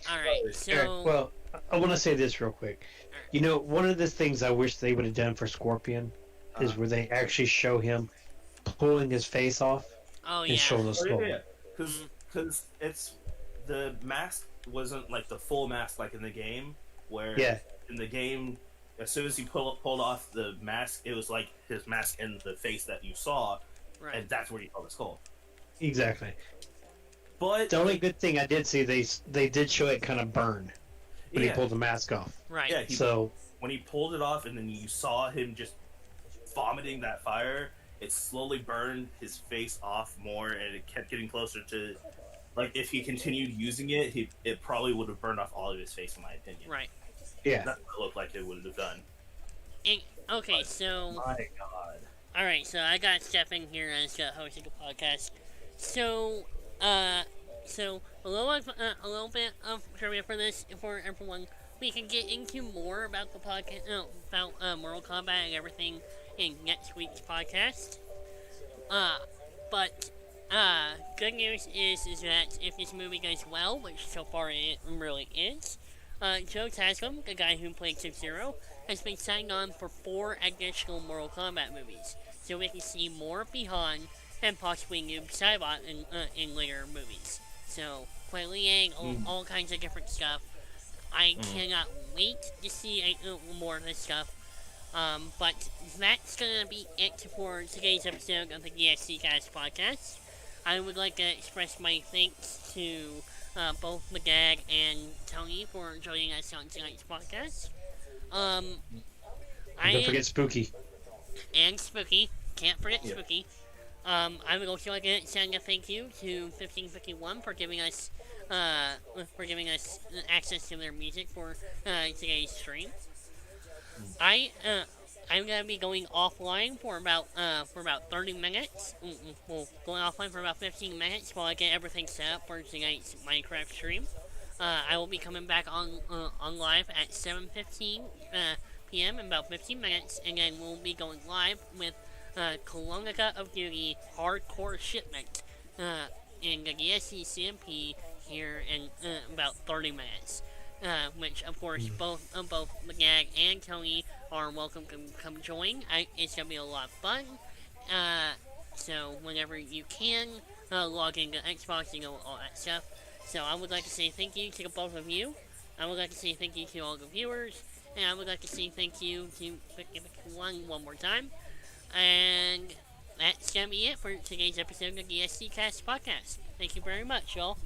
So... Well, I want to say this real quick. One of the things I wish they would have done for Scorpion is where they actually show him pulling his face off and show the skull. Yeah. Because it's... The mask wasn't the full mask in the game, where in the game, as soon as he pulled off the mask, it was his mask and the face that you saw, and that's where you saw the skull. Exactly. But the only good thing I did see, they did show it kind of burn when he pulled the mask off. Right. Yeah. So when he pulled it off, and then you saw him just vomiting that fire, it slowly burned his face off more, and it kept getting closer to. If he continued using it, it probably would have burned off all of his face, in my opinion. Right. Yeah. That's what it looked like it would have done. Okay, so... My god. Alright, so I got Steph in here as hosting the podcast. So, a little bit of trivia for this, for everyone. We can get into more about the podcast, about Mortal Kombat and everything in next week's podcast. But... good news is that if this movie goes well, which so far it really is, Joe Taslim, the guy who played Sub-Zero, has been signed on for 4 additional Mortal Kombat movies, so we can see more of Bihan and possibly Noob Saibot in later movies. So, Kuei Liang, all kinds of different stuff. I cannot wait to see more of this stuff. But that's gonna be it for today's episode of the DSC-Cast podcast. I would like to express my thanks to both Magag and Tony for joining us on tonight's podcast. don't forget Spooky. And Spooky. Can't forget Spooky. I would also like to send a thank you to 1551 for giving us access to their music for today's stream. I'm gonna be going offline for about 30 minutes. Well, going offline for about 15 minutes while I get everything set up for tonight's Minecraft stream. I will be coming back on live at 7:15 p.m. in about 15 minutes, and then we'll be going live with Colonica of Duty Hardcore Shipment in the DSC CMP here in about 30 minutes. Which of course both Magag and Tony are welcome to come join. It's gonna be a lot of fun. So whenever you can, log into Xbox and all that stuff. So I would like to say thank you to both of you. I would like to say thank you to all the viewers, and I would like to say thank you to one more time. And that's gonna be it for today's episode of the DSC-Cast podcast. Thank you very much, y'all.